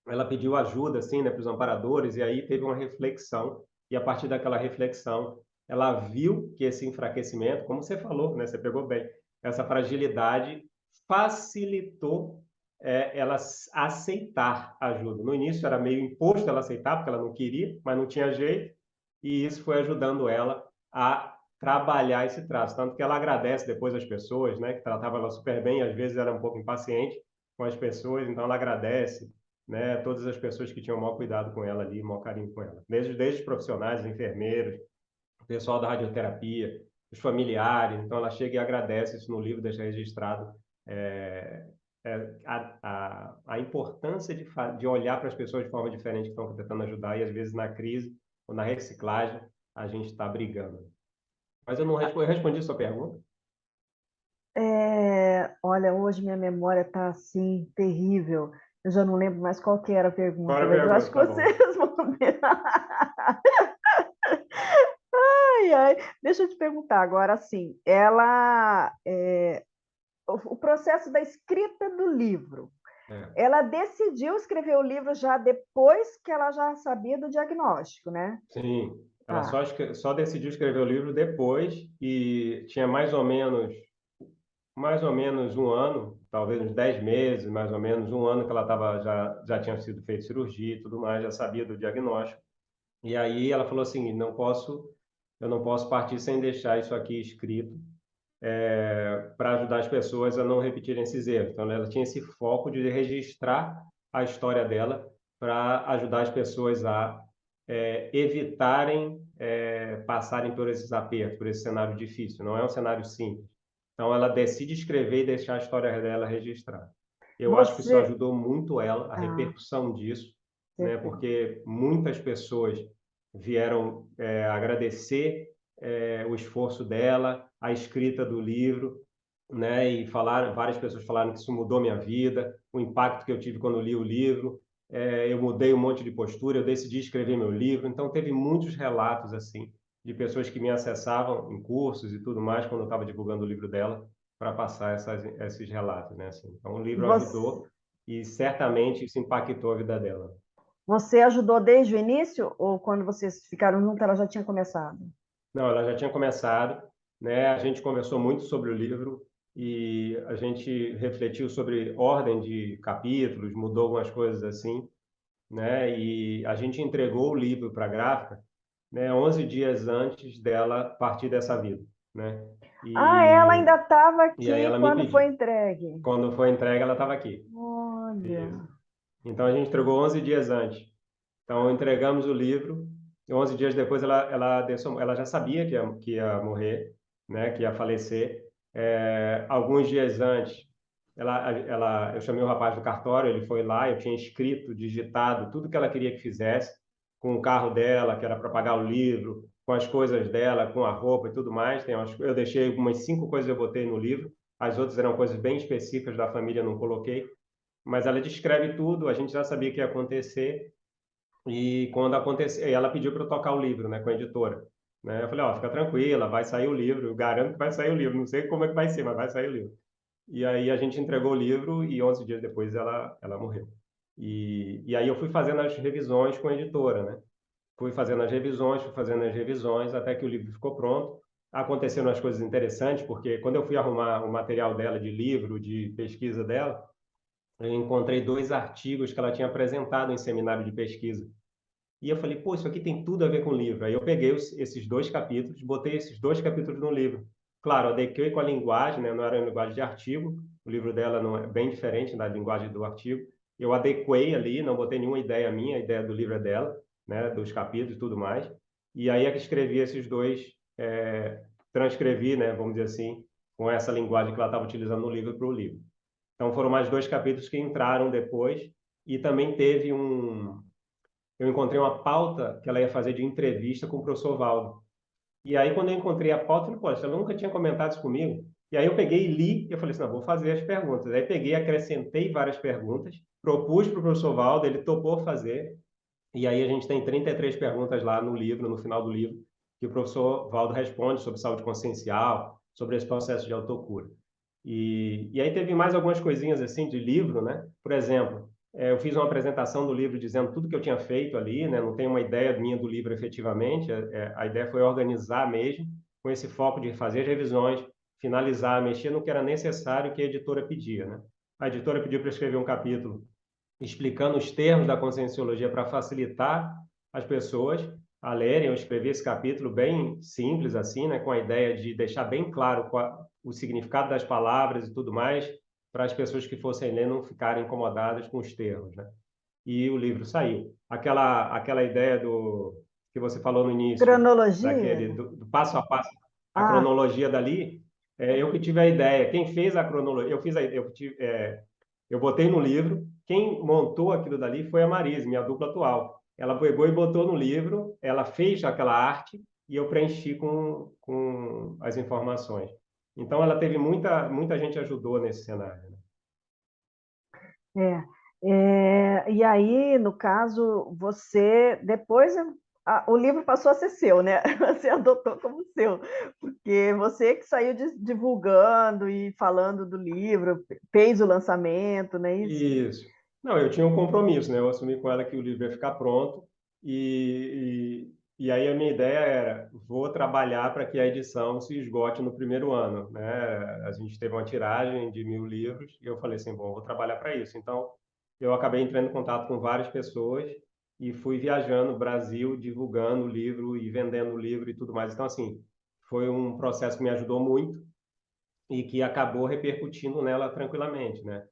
Speaker 2: ela pediu ajuda assim, né, para os amparadores e aí teve uma reflexão e a partir daquela reflexão ela viu que esse enfraquecimento, como você falou, né, você pegou bem, essa fragilidade facilitou ela aceitar ajuda. No início era meio imposto ela aceitar porque ela não queria, mas não tinha jeito e isso foi ajudando ela a trabalhar esse traço, tanto que ela agradece depois às pessoas, né, que tratava ela super bem, às vezes era um pouco impaciente com as pessoas, então ela agradece, né, todas as pessoas que tinham o maior cuidado com ela ali, o maior carinho com ela. Desde os profissionais, enfermeiros, o pessoal da radioterapia, os familiares. Então, ela chega e agradece isso no livro, deixa registrado é, a importância de olhar para as pessoas de forma diferente que estão tentando ajudar e, às vezes, na crise ou na reciclagem, a gente está brigando. Mas eu não respondi, eu respondi a sua pergunta?
Speaker 1: Olha, hoje minha memória está assim terrível. Eu já não lembro mais qual que era a
Speaker 2: Qual
Speaker 1: pergunta,
Speaker 2: a
Speaker 1: mas eu acho
Speaker 2: pergunta?
Speaker 1: que
Speaker 2: Tá
Speaker 1: você
Speaker 2: bom.
Speaker 1: respondeu. Ai, ai. Deixa eu te perguntar agora, assim, o processo da escrita do livro,
Speaker 2: É.
Speaker 1: ela decidiu escrever o livro já depois que ela já sabia do diagnóstico, né?
Speaker 2: Sim, ela
Speaker 1: Tá.
Speaker 2: só decidiu escrever o livro depois e tinha mais ou menos um ano, talvez uns 10 meses, mais ou menos um ano que ela já tinha sido feita cirurgia e tudo mais, já sabia do diagnóstico. E aí ela falou assim, eu não posso partir sem deixar isso aqui escrito, para ajudar as pessoas a não repetirem esses erros. Então ela tinha esse foco de registrar a história dela para ajudar as pessoas a evitarem passarem por esses apertos, por esse cenário difícil. Não é um cenário simples. Então, ela decide escrever e deixar a história dela registrada. Eu acho que isso
Speaker 1: Você.
Speaker 2: ajudou muito ela, a
Speaker 1: Ah,
Speaker 2: repercussão disso, né?
Speaker 1: perfeito.
Speaker 2: Porque muitas pessoas vieram agradecer o esforço dela, a escrita do livro, né? E várias pessoas falaram que isso mudou minha vida, o impacto que eu tive quando eu li o livro. Eu mudei um monte de postura, eu decidi escrever meu livro. Então, teve muitos relatos assim de pessoas que me acessavam em cursos e tudo mais quando eu estava divulgando o livro dela para passar esses relatos, né? Assim, então, o livro
Speaker 1: Você,
Speaker 2: ajudou e certamente isso impactou a vida dela.
Speaker 1: você ajudou desde o início ou quando vocês ficaram juntos ela já tinha começado?
Speaker 2: Não, ela já tinha começado, né? A gente conversou muito sobre o livro e a gente refletiu sobre ordem de capítulos, mudou algumas coisas assim, né? E a gente entregou o livro para a gráfica, né? 11 dias antes dela partir dessa vida, né?
Speaker 1: Ah, ela
Speaker 2: E,
Speaker 1: ainda estava
Speaker 2: e aí
Speaker 1: aqui
Speaker 2: ela me
Speaker 1: quando foi
Speaker 2: pediu.
Speaker 1: entregue.
Speaker 2: Quando foi entregue, ela estava aqui. Isso.
Speaker 1: Olha.
Speaker 2: Então a gente entregou 11 dias antes. Então entregamos o livro e 11 dias depois ela já sabia que ia morrer, né? Que ia falecer. Alguns dias antes, eu chamei o rapaz do cartório, ele foi lá, eu tinha escrito, digitado tudo que ela queria que fizesse, com o carro dela, que era para pagar o livro, com as coisas dela, com a roupa e tudo mais. Eu deixei umas 5 coisas eu botei no livro, as outras eram coisas bem específicas da família, não coloquei. Mas ela descreve tudo, a gente já sabia que ia acontecer, e quando aconteceu, ela pediu para eu tocar o livro, né, com a editora. Né? Eu falei, ó, fica tranquila, vai sair o livro, eu garanto que vai sair o livro, não sei como é que vai ser, mas vai sair o livro. E aí a gente entregou o livro e 11 dias depois ela morreu. E aí eu fui fazendo as revisões com a editora, né? Fui fazendo as revisões, até que o livro ficou pronto. Aconteceram as coisas interessantes, porque quando eu fui arrumar o material dela, de livro, de pesquisa dela, eu encontrei 2 artigos que ela tinha apresentado em seminário de pesquisa. E eu falei, pô, isso aqui tem tudo a ver com o livro. Aí eu peguei esses 2 capítulos, botei esses 2 capítulos no livro. Claro, eu adequei com a linguagem, né? Não era a linguagem de artigo, o livro dela não é bem diferente da linguagem do artigo. Eu adequei ali, não botei nenhuma ideia minha, a ideia do livro é dela, né? Dos capítulos e tudo mais. E aí é que escrevi esses dois, transcrevi, né? Vamos dizer assim, com essa linguagem que ela estava utilizando no livro para o livro. Então foram mais 2 capítulos que entraram depois e também teve eu encontrei uma pauta que ela ia fazer de entrevista com o professor Valdo. E aí, quando eu encontrei a pauta, eu falei, poxa, ela nunca tinha comentado isso comigo. E aí eu peguei e li, e eu falei assim, não, vou fazer as perguntas. Aí peguei, acrescentei várias perguntas, propus para o professor Valdo, ele topou fazer, e aí a gente tem 33 perguntas lá no livro, no final do livro, que o professor Valdo responde sobre saúde consciencial, sobre esse processo de autocura. E aí teve mais algumas coisinhas assim de livro, né? Por exemplo, eu fiz uma apresentação do livro dizendo tudo que eu tinha feito ali, né? Não tenho uma ideia minha do livro efetivamente. A ideia foi organizar mesmo, com esse foco de fazer revisões, finalizar, mexer no que era necessário que a editora pedia, né? A editora pediu para eu escrever um capítulo explicando os termos da conscienciologia para facilitar as pessoas a lerem. Eu escrevi esse capítulo bem simples assim, né, com a ideia de deixar bem claro o significado das palavras e tudo mais, para as pessoas que fossem ler não ficarem incomodadas com os termos, né? E o livro saiu. Aquela ideia do que você falou no início,
Speaker 1: Cronologia?
Speaker 2: do passo a passo, a
Speaker 1: Ah,
Speaker 2: cronologia dali, eu que tive a ideia. Quem fez a cronologia, eu botei no livro. Quem montou aquilo dali foi a Marise, minha dupla atual. Ela pegou e botou no livro, ela fez aquela arte e eu preenchi com as informações. Então, ela teve muita gente ajudou nesse cenário, né?
Speaker 1: é. E aí, no caso, você depois o livro passou a ser seu, né? Você adotou como seu, porque você que saiu divulgando e falando do livro, fez o lançamento, não é isso?
Speaker 2: Isso. Não, eu tinha um compromisso, né? Eu assumi com ela que o livro ia ficar pronto e aí a minha ideia era, vou trabalhar para que a edição se esgote no primeiro ano, né? A gente teve uma tiragem de 1.000 livros e eu falei assim, bom, eu vou trabalhar para isso. Então, eu acabei entrando em contato com várias pessoas e fui viajando o Brasil, divulgando o livro e vendendo o livro e tudo mais. Então, assim, foi um processo que me ajudou muito e que acabou repercutindo nela tranquilamente, né?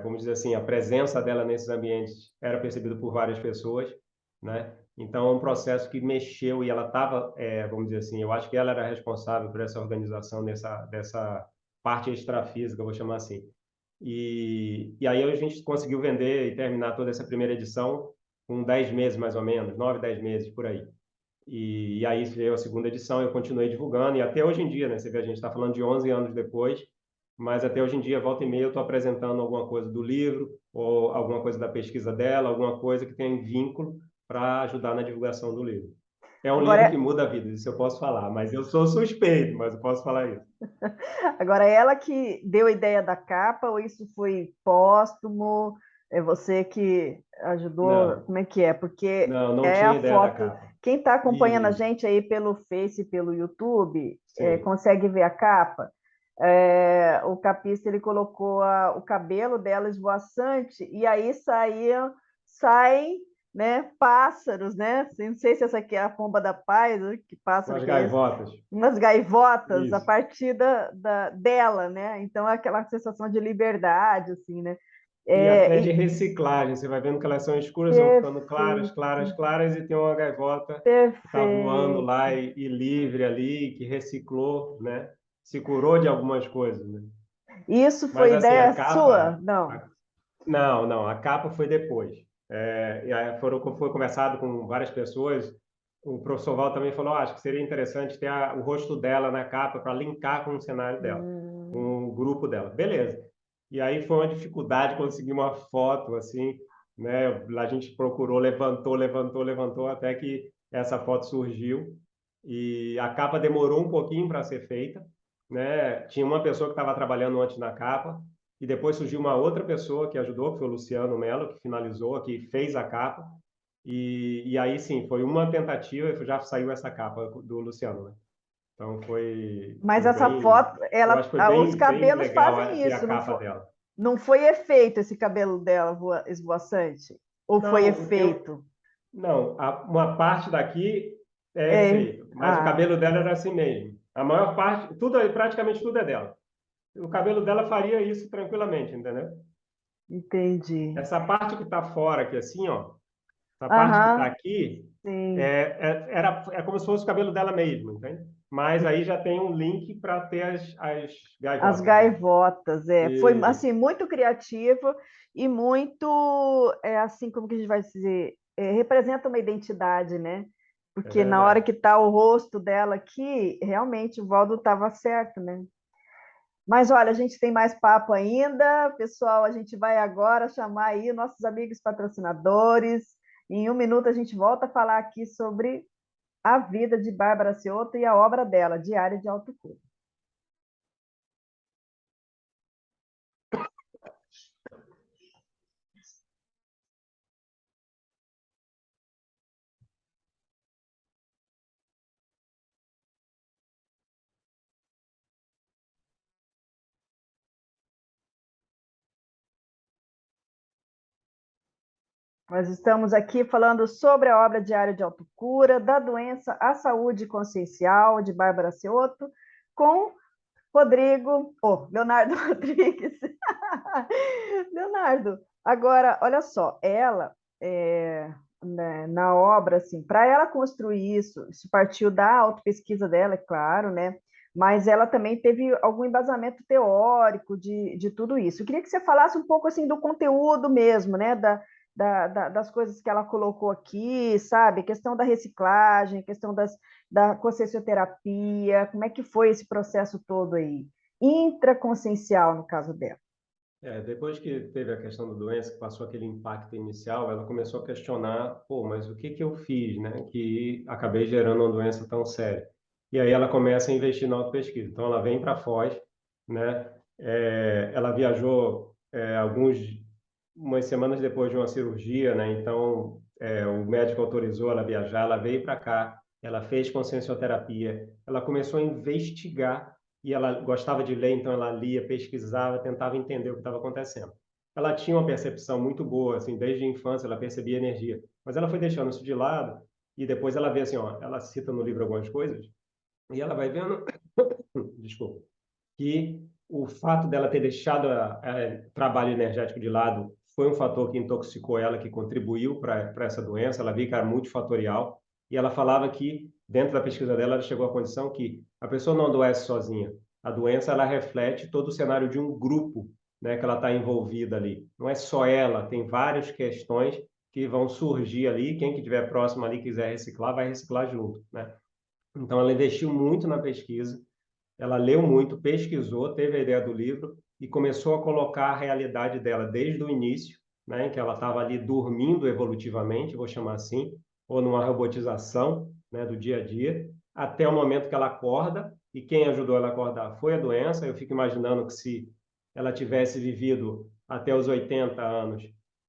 Speaker 2: Vamos dizer assim, a presença dela nesses ambientes era percebida por várias pessoas, né? Então, é um processo que mexeu e ela estava, vamos dizer assim, eu acho que ela era responsável por essa organização dessa parte extrafísica, eu vou chamar assim. E aí a gente conseguiu vender e terminar toda essa primeira edição com 10 meses, mais ou menos, 9, 10 meses, por aí. E aí veio a segunda edição, eu continuei divulgando, e até hoje em dia, né? Você vê, a gente está falando de 11 anos depois, mas até hoje em dia, volta e meia, eu estou apresentando alguma coisa do livro, ou alguma coisa da pesquisa dela, alguma coisa que tem vínculo para ajudar na divulgação do livro. É um livro que
Speaker 1: Agora,
Speaker 2: muda a vida, isso eu posso falar, mas eu sou suspeito, mas eu posso falar isso.
Speaker 1: agora ela que deu a ideia da capa, ou isso foi póstumo? É você que ajudou?
Speaker 2: Não,
Speaker 1: Como é que é? Porque
Speaker 2: não
Speaker 1: é a
Speaker 2: tinha ideia da
Speaker 1: foto.
Speaker 2: capa.
Speaker 1: Quem está acompanhando a
Speaker 2: E,
Speaker 1: gente aí pelo Face e pelo YouTube,
Speaker 2: sim,
Speaker 1: consegue ver a capa. O capista ele colocou o cabelo dela esvoaçante e aí saem, né, pássaros, né? Não sei se essa aqui é a pomba da paz, que pássaro
Speaker 2: umas
Speaker 1: que é esse?
Speaker 2: gaivotas,
Speaker 1: Umas gaivotas a
Speaker 2: isso.
Speaker 1: partir dela, né? Então é aquela sensação de liberdade, assim, né?
Speaker 2: E até de
Speaker 1: E
Speaker 2: reciclagem, você vai vendo que elas são escuras, vão ficando claras,
Speaker 1: perfeito,
Speaker 2: claras, claras, e tem uma gaivota que está voando lá
Speaker 1: perfeito.
Speaker 2: e livre ali, que reciclou, né? Se curou de algumas coisas, né?
Speaker 1: Isso
Speaker 2: Mas
Speaker 1: foi
Speaker 2: assim,
Speaker 1: ideia sua? Não.
Speaker 2: não, não, a capa foi depois. E aí foi conversado com várias pessoas. O professor Val também falou, acho que seria interessante ter o rosto dela na capa para linkar com o cenário dela,
Speaker 1: Hum,
Speaker 2: com o grupo dela. Beleza. E aí foi uma dificuldade conseguir uma foto assim, né? A gente procurou, levantou, levantou, levantou até que essa foto surgiu. E a capa demorou um pouquinho para ser feita, né? Tinha uma pessoa que estava trabalhando antes na capa e depois surgiu uma outra pessoa que ajudou, que foi o Luciano Mello, que finalizou, que fez a capa. E aí sim, foi uma tentativa e já saiu essa capa do Luciano, né? Então
Speaker 1: mas
Speaker 2: foi
Speaker 1: essa
Speaker 2: bem,
Speaker 1: foto,
Speaker 2: eu acho que foi
Speaker 1: os
Speaker 2: bem
Speaker 1: cabelos
Speaker 2: legal
Speaker 1: fazem
Speaker 2: ter a
Speaker 1: isso,
Speaker 2: capa dela.
Speaker 1: não foi efeito esse cabelo dela esvoaçante? Ou foi
Speaker 2: Não,
Speaker 1: efeito?
Speaker 2: não, uma parte daqui é
Speaker 1: É,
Speaker 2: feito, mas o cabelo dela era assim mesmo. A maior parte, tudo, praticamente tudo é dela. O cabelo dela faria isso tranquilamente, entendeu?
Speaker 1: entendi.
Speaker 2: Essa parte que está fora aqui, assim, ó, essa parte que está
Speaker 1: Aham,
Speaker 2: aqui
Speaker 1: sim.
Speaker 2: é como se fosse o cabelo dela mesmo, entende? Mas aí já tem um link para ter as
Speaker 1: As
Speaker 2: gaivotas, né?
Speaker 1: gaivotas, foi
Speaker 2: E,
Speaker 1: assim muito criativo e muito assim como que a gente vai dizer, representa uma identidade, né?
Speaker 2: é
Speaker 1: Porque na hora
Speaker 2: verdade.
Speaker 1: que está o rosto dela aqui, realmente o Valdo estava certo, né? Mas olha, a gente tem mais papo ainda, pessoal. A gente vai agora chamar aí nossos amigos patrocinadores. Em um minuto a gente volta a falar aqui sobre a vida de Bárbara Ciotto e a obra dela, Diário de Autocura. Nós estamos aqui falando sobre a obra Diário de Autocura, da doença à saúde consciencial, de Bárbara Ciotto, com Leonardo Rodrigues. Leonardo, agora, olha só, ela, né, na obra, assim, para ela construir isso partiu da autopesquisa dela, é claro, né? Mas ela também teve algum embasamento teórico de tudo isso. Eu queria que você falasse um pouco assim do conteúdo mesmo, né? Das coisas que ela colocou aqui, sabe? A questão da reciclagem, a questão da consciencioterapia, como é que foi esse processo todo aí? Intraconsciencial, no caso dela.
Speaker 2: Depois que teve a questão da doença, que passou aquele impacto inicial, ela começou a questionar, pô, mas o que que eu fiz, né, que acabei gerando uma doença tão séria? E aí ela começa a investir na autopesquisa. Então ela vem para Foz, né, ela viajou umas semanas depois de uma cirurgia, né, então o médico autorizou ela a viajar, ela veio para cá, ela fez consciencioterapia, ela começou a investigar e ela gostava de ler, então ela lia, pesquisava, tentava entender o que estava acontecendo. Ela tinha uma percepção muito boa, assim, desde a infância ela percebia energia, mas ela foi deixando isso de lado e depois ela vê assim, ó, ela cita no livro algumas coisas e ela vai vendo, desculpa, que o fato dela ter deixado o trabalho energético de lado foi um fator que intoxicou ela, que contribuiu para essa doença. Ela viu que era multifatorial e ela falava que, dentro da pesquisa dela, ela chegou à condição que a pessoa não adoece sozinha. A doença ela reflete todo o cenário de um grupo, né, que ela está envolvida ali. Não é só ela, tem várias questões que vão surgir ali. Quem que estiver próximo ali quiser reciclar, vai reciclar junto, né? Então, ela investiu muito na pesquisa, ela leu muito, pesquisou, teve a ideia do livro e começou a colocar a realidade dela desde o início, né, em que ela estava ali dormindo evolutivamente, vou chamar assim, ou numa robotização, né, do dia a dia, até o momento que ela acorda, e quem ajudou ela a acordar foi a doença. Eu fico imaginando que se ela tivesse vivido até os 80 anos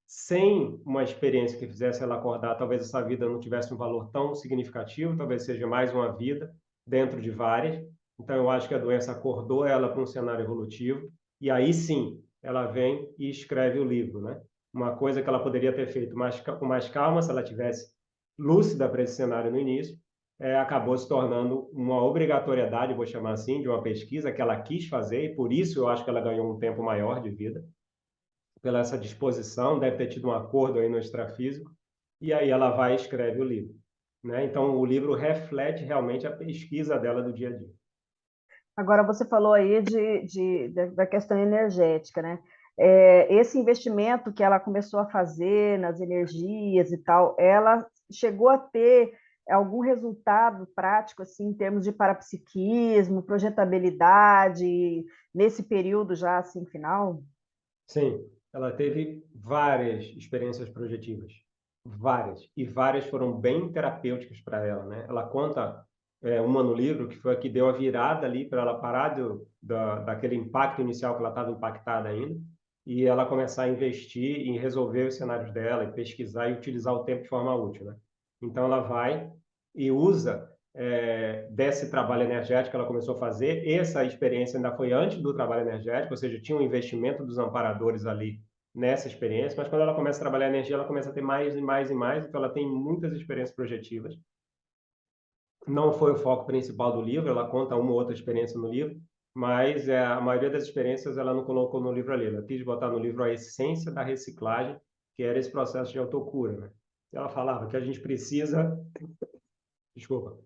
Speaker 2: sem uma experiência que fizesse ela acordar, talvez essa vida não tivesse um valor tão significativo, talvez seja mais uma vida dentro de várias. Então, eu acho que a doença acordou ela para um cenário evolutivo, e aí sim, ela vem e escreve o livro, né? Uma coisa que ela poderia ter feito com mais calma, se ela tivesse lúcida para esse cenário no início, acabou se tornando uma obrigatoriedade, vou chamar assim, de uma pesquisa que ela quis fazer, e por isso eu acho que ela ganhou um tempo maior de vida, pela essa disposição, deve ter tido um acordo aí no extrafísico, e aí ela vai e escreve o livro, né? Então, o livro reflete realmente a pesquisa dela do dia a dia.
Speaker 1: Agora, você falou aí da questão energética, né? Esse investimento que ela começou a fazer nas energias e tal, ela chegou a ter algum resultado prático, assim, em termos de parapsiquismo, projetabilidade, nesse período já, assim, final?
Speaker 2: Sim, ela teve várias experiências projetivas, várias, e várias foram bem terapêuticas para ela, né? Ela conta uma no livro que foi a que deu a virada ali para ela parar daquele impacto inicial que ela estava impactada ainda e ela começar a investir em resolver os cenários dela e pesquisar e utilizar o tempo de forma útil, né? Então ela vai e usa desse trabalho energético que ela começou a fazer. Essa experiência ainda foi antes do trabalho energético, ou seja, tinha um investimento dos amparadores ali nessa experiência, mas quando ela começa a trabalhar energia, ela começa a ter mais e mais e mais, então ela tem muitas experiências projetivas. Não foi o foco principal do livro, ela conta uma ou outra experiência no livro, mas a maioria das experiências ela não colocou no livro ali. Ela quis botar no livro a essência da reciclagem, que era esse processo de autocura, né? Ela falava que a gente precisa, desculpa,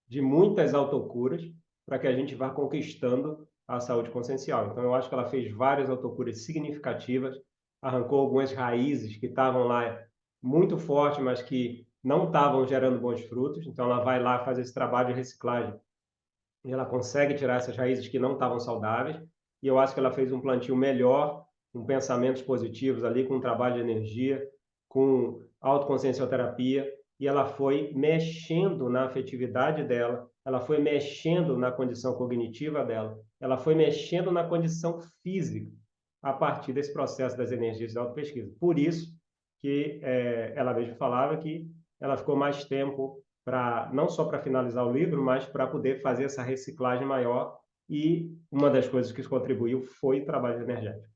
Speaker 2: de muitas autocuras para que a gente vá conquistando a saúde consciencial. Então, eu acho que ela fez várias autocuras significativas, arrancou algumas raízes que estavam lá muito fortes, mas que não estavam gerando bons frutos. Então, ela vai lá, faz esse trabalho de reciclagem e ela consegue tirar essas raízes que não estavam saudáveis. E eu acho que ela fez um plantio melhor, com pensamentos positivos ali, com um trabalho de energia, com autoconsciencioterapia, e ela foi mexendo na afetividade dela, ela foi mexendo na condição cognitiva dela, ela foi mexendo na condição física a partir desse processo das energias de autopesquisa. Por isso que ela mesma falava que ela ficou mais tempo para não só para finalizar o livro, mas para poder fazer essa reciclagem maior. E uma das coisas que contribuiu foi o trabalho energético.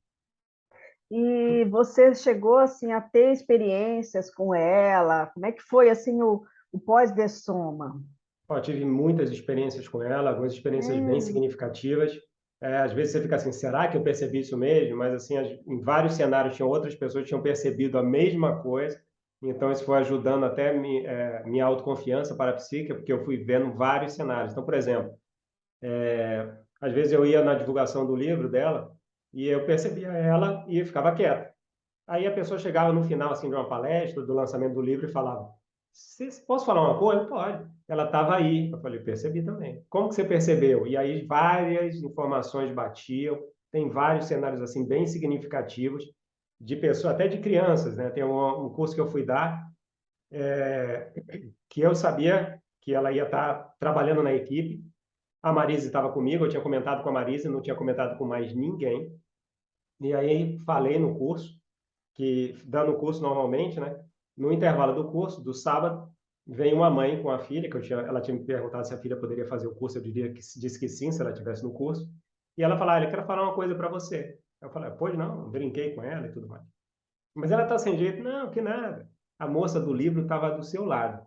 Speaker 1: E você chegou, assim, a ter experiências com ela? Como é que foi, assim, o pós-dessoma?
Speaker 2: Eu tive muitas experiências com ela, algumas experiências bem
Speaker 1: É.
Speaker 2: significativas. Às vezes você fica assim, será que eu percebi isso mesmo? Mas assim, em vários cenários tinham outras pessoas que tinham percebido a mesma coisa. Então isso foi ajudando até minha autoconfiança para a psique, porque eu fui vendo vários cenários. Então, por exemplo, às vezes eu ia na divulgação do livro dela e eu percebia ela e ficava quieto. Aí a pessoa chegava no final assim de uma palestra, do lançamento do livro e falava: Posso falar uma coisa? Pode. Ela estava aí. Eu falei: percebi também. Como que você percebeu? E aí várias informações batiam tem vários cenários assim bem significativos de pessoas, até de crianças, né? Tem um curso que eu fui dar, que eu sabia que ela ia estar trabalhando na equipe. A Marise estava comigo, eu tinha comentado com a Marise, não tinha comentado com mais ninguém. E aí falei no curso, que dando o curso normalmente, né? No intervalo do curso, do sábado, vem uma mãe com a filha, ela tinha me perguntado se a filha poderia fazer o curso, eu diria que disse que sim, se ela estivesse no curso. E ela falou, eu quero falar uma coisa para você. Eu falei, pois não, brinquei com ela e tudo mais. Mas ela está sem jeito. Não, que nada. A moça do livro estava do seu lado.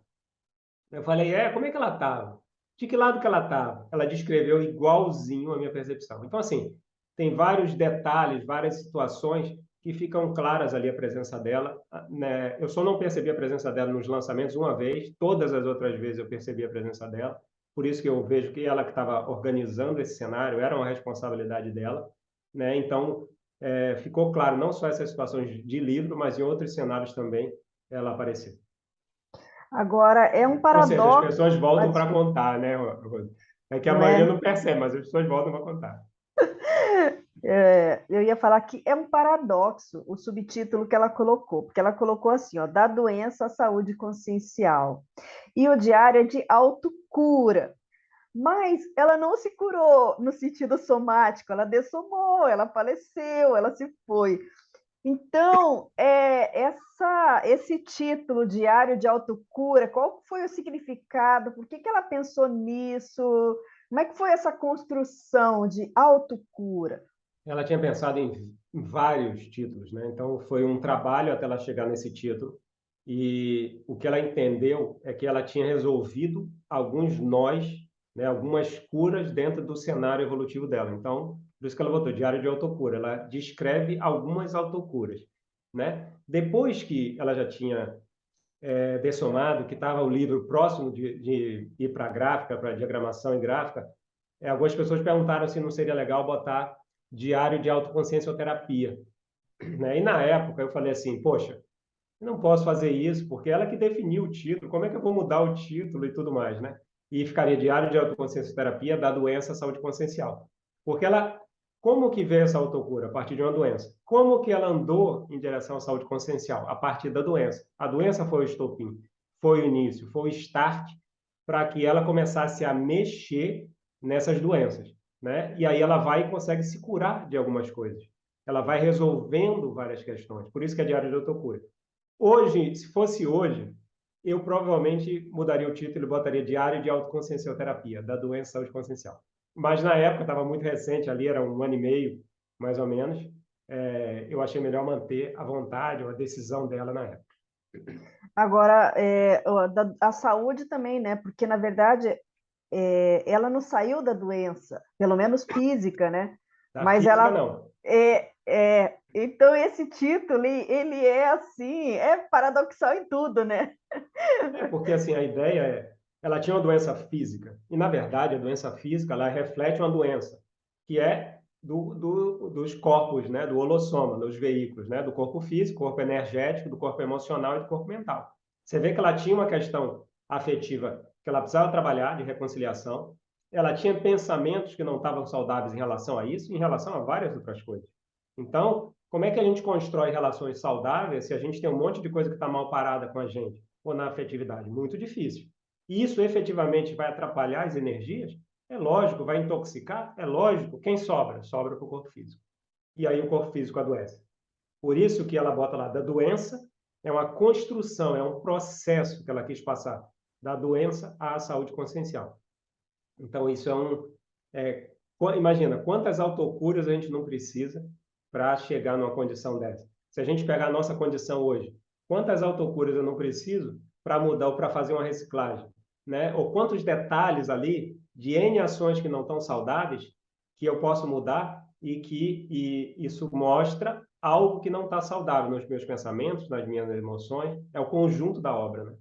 Speaker 2: Eu falei, como é que ela estava? De que lado que ela estava? Ela descreveu igualzinho a minha percepção. Então, assim, tem vários detalhes, várias situações que ficam claras ali a presença dela, né? Eu só não percebi a presença dela nos lançamentos uma vez, todas as outras vezes eu percebi a presença dela, por isso que eu vejo que ela que estava organizando esse cenário, era uma responsabilidade dela, né? Então, ficou claro, não só essas situações de livro, mas em outros cenários também ela apareceu.
Speaker 1: Agora, é um
Speaker 2: Ou seja, as
Speaker 1: paradoxo,
Speaker 2: pessoas voltam para
Speaker 1: desculpa,
Speaker 2: contar, né, Rose? É que a
Speaker 1: não
Speaker 2: maioria
Speaker 1: é?
Speaker 2: não percebe, mas as pessoas voltam para contar.
Speaker 1: Eu ia falar que é um paradoxo o subtítulo que ela colocou, porque ela colocou assim, ó, da doença à saúde consciencial. E o diário é de autocura. Mas ela não se curou no sentido somático, ela dessomou, ela faleceu, ela se foi. Então, esse título, Diário de Autocura, qual foi o significado? Por que que ela pensou nisso? Como é que foi essa construção de autocura?
Speaker 2: Ela tinha pensado em vários títulos, né? Então foi um trabalho até ela chegar nesse título. E o que ela entendeu é que ela tinha resolvido alguns nós, né, algumas curas dentro do cenário evolutivo dela. Então, por isso que ela botou Diário de Autocura. Ela descreve algumas autocuras, né? Depois que ela já tinha dessomado, que estava o livro próximo de ir para a gráfica, para diagramação e gráfica, algumas pessoas perguntaram se não seria legal botar Diário de Autoconsciencioterapia, né? E na época eu falei assim, poxa, eu não posso fazer isso, porque ela que definiu o título, como é que eu vou mudar o título e tudo mais, né? E ficaria Diário de Autoconsciencioterapia da doença à saúde consciencial. Porque ela, como que veio essa autocura? A partir de uma doença. Como que ela andou em direção à saúde consciencial? A partir da doença. A doença foi o estopim, foi o início, foi o start para que ela começasse a mexer nessas doenças, né? E aí ela vai e consegue se curar de algumas coisas. Ela vai resolvendo várias questões. Por isso que é Diário de Autocura. Hoje, se fosse hoje, eu provavelmente mudaria o título e botaria Diário de Autoconsciencioterapia, da doença saúde consciencial. Mas na época, estava muito recente, ali era um ano e meio, mais ou menos, eu achei melhor manter a vontade ou a decisão dela na época.
Speaker 1: Agora, a saúde também, né? Porque, na verdade, ela não saiu da doença, pelo menos física, né?
Speaker 2: Da
Speaker 1: Mas
Speaker 2: física,
Speaker 1: ela
Speaker 2: não.
Speaker 1: então esse título ele é assim, é paradoxal em tudo, né?
Speaker 2: Porque assim, a ideia ela tinha uma doença física, e na verdade a doença física, ela reflete uma doença, que é dos corpos, né, do holossoma, dos veículos, né, do corpo físico, corpo energético, do corpo emocional e do corpo mental. Você vê que ela tinha uma questão afetiva que ela precisava trabalhar, de reconciliação, ela tinha pensamentos que não estavam saudáveis em relação a isso, e em relação a várias outras coisas. Então, como é que a gente constrói relações saudáveis se a gente tem um monte de coisa que está mal parada com a gente? Ou na afetividade? Muito difícil. E isso efetivamente vai atrapalhar as energias? É lógico. Vai intoxicar? É lógico. Quem sobra? Sobra para o corpo físico. E aí o corpo físico adoece. Por isso que ela bota lá da doença, é uma construção, é um processo que ela quis passar da doença à saúde consciencial. Então isso imagina quantas autocuras a gente não precisa para chegar numa condição dessa. Se a gente pegar a nossa condição hoje, quantas autocuras eu não preciso para mudar ou para fazer uma reciclagem, né? Ou quantos detalhes ali de N ações que não estão saudáveis que eu posso mudar e isso mostra algo que não está saudável nos meus pensamentos, nas minhas emoções, é o conjunto da obra, né?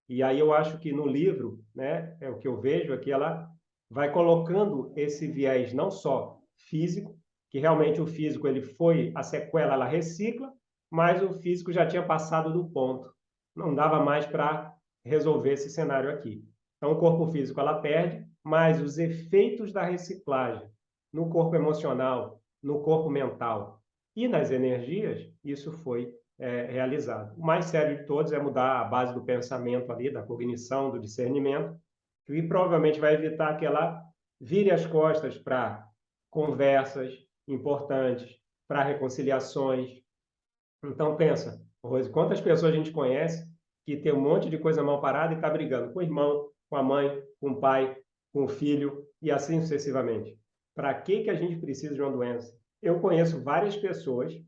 Speaker 2: E aí eu acho que no livro, né, o que eu vejo é que ela vai colocando esse viés não só físico, que realmente o físico ele foi a sequela, ela recicla, mas o físico já tinha passado do ponto. Não dava mais para resolver esse cenário aqui. Então o corpo físico ela perde, mas os efeitos da reciclagem no corpo emocional, no corpo mental e nas energias, isso foi realizado. O mais sério de todos é mudar a base do pensamento ali, da cognição, do discernimento, que provavelmente vai evitar que ela vire as costas para conversas importantes, para reconciliações. Então, pensa, Rose, quantas pessoas a gente conhece que tem um monte de coisa mal parada e está brigando com o irmão, com a mãe, com o pai, com o filho e assim sucessivamente. Para que a gente precisa de uma doença? Eu conheço várias pessoas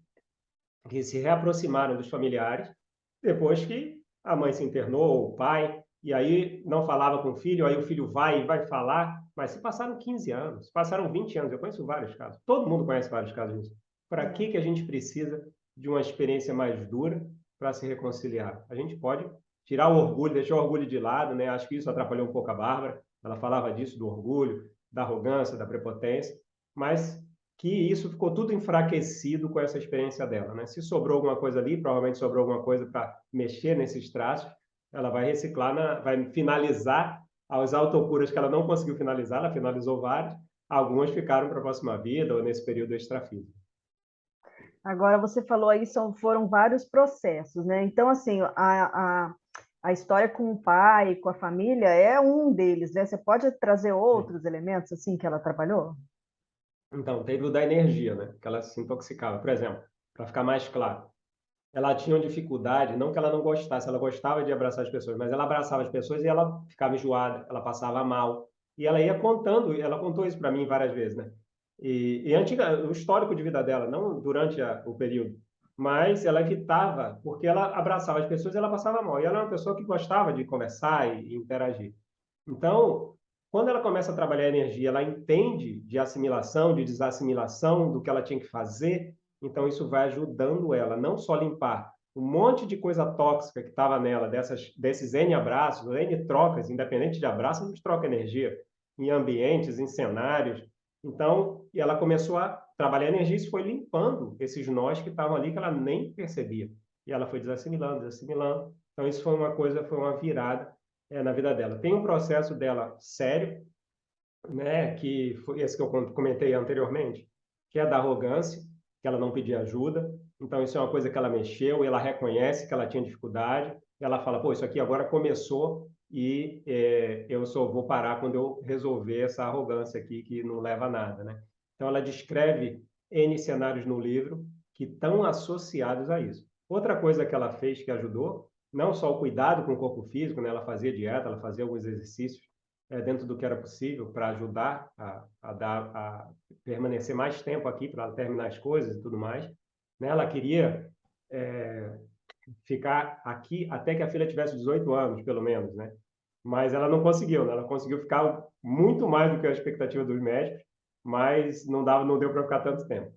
Speaker 2: que se reaproximaram dos familiares depois que a mãe se internou, o pai, e aí não falava com o filho, aí o filho vai e vai falar, mas se passaram 15 anos, se passaram 20 anos, eu conheço vários casos, todo mundo conhece vários casos disso. Para que a gente precisa de uma experiência mais dura para se reconciliar? A gente pode tirar o orgulho, deixar o orgulho de lado, né? Acho que isso atrapalhou um pouco a Bárbara, ela falava disso, do orgulho, da arrogância, da prepotência, mas que isso ficou tudo enfraquecido com essa experiência dela, né? Se sobrou alguma coisa ali, provavelmente sobrou alguma coisa para mexer nesses traços, ela vai reciclar, vai finalizar as autocuras que ela não conseguiu finalizar, ela finalizou várias, algumas ficaram para a próxima vida ou nesse período extrafísico.
Speaker 1: Agora, você falou aí, foram vários processos, né? Então, assim, a história com o pai, com a família, é um deles, né? Você pode trazer outros elementos, assim, que ela trabalhou?
Speaker 2: Então, teve o da energia, né? Que ela se intoxicava. Por exemplo, para ficar mais claro, ela tinha uma dificuldade, não que ela não gostasse, ela gostava de abraçar as pessoas, mas ela abraçava as pessoas e ela ficava enjoada, ela passava mal. E ela ia contando, ela contou isso para mim várias vezes, né? O histórico de vida dela, não durante o período, mas ela evitava, porque ela abraçava as pessoas e ela passava mal. E ela é uma pessoa que gostava de conversar e interagir. Então, quando ela começa a trabalhar a energia, ela entende de assimilação, de desassimilação, do que ela tinha que fazer, então isso vai ajudando ela não só limpar um monte de coisa tóxica que estava nela, desses N abraços, N trocas, independente de abraço, a gente troca energia em ambientes, em cenários. Então, e ela começou a trabalhar a energia e isso foi limpando esses nós que estavam ali que ela nem percebia. E ela foi desassimilando, desassimilando. Então, isso foi uma coisa, foi uma virada na vida dela. Tem um processo dela sério, né, que foi esse que eu comentei anteriormente, que é da arrogância, que ela não pedia ajuda. Então, isso é uma coisa que ela mexeu, e ela reconhece que ela tinha dificuldade, ela fala, pô, isso aqui agora começou e eu só vou parar quando eu resolver essa arrogância aqui que não leva a nada, né? Então, ela descreve N cenários no livro que estão associados a isso. Outra coisa que ela fez que ajudou, não só o cuidado com o corpo físico, né? Ela fazia dieta, ela fazia alguns exercícios dentro do que era possível para ajudar a permanecer mais tempo aqui para terminar as coisas e tudo mais. Né? Ela queria ficar aqui até que a filha tivesse 18 anos, pelo menos, né? Mas ela não conseguiu, né? Ela conseguiu ficar muito mais do que a expectativa dos médicos, mas não deu para ficar tanto tempo.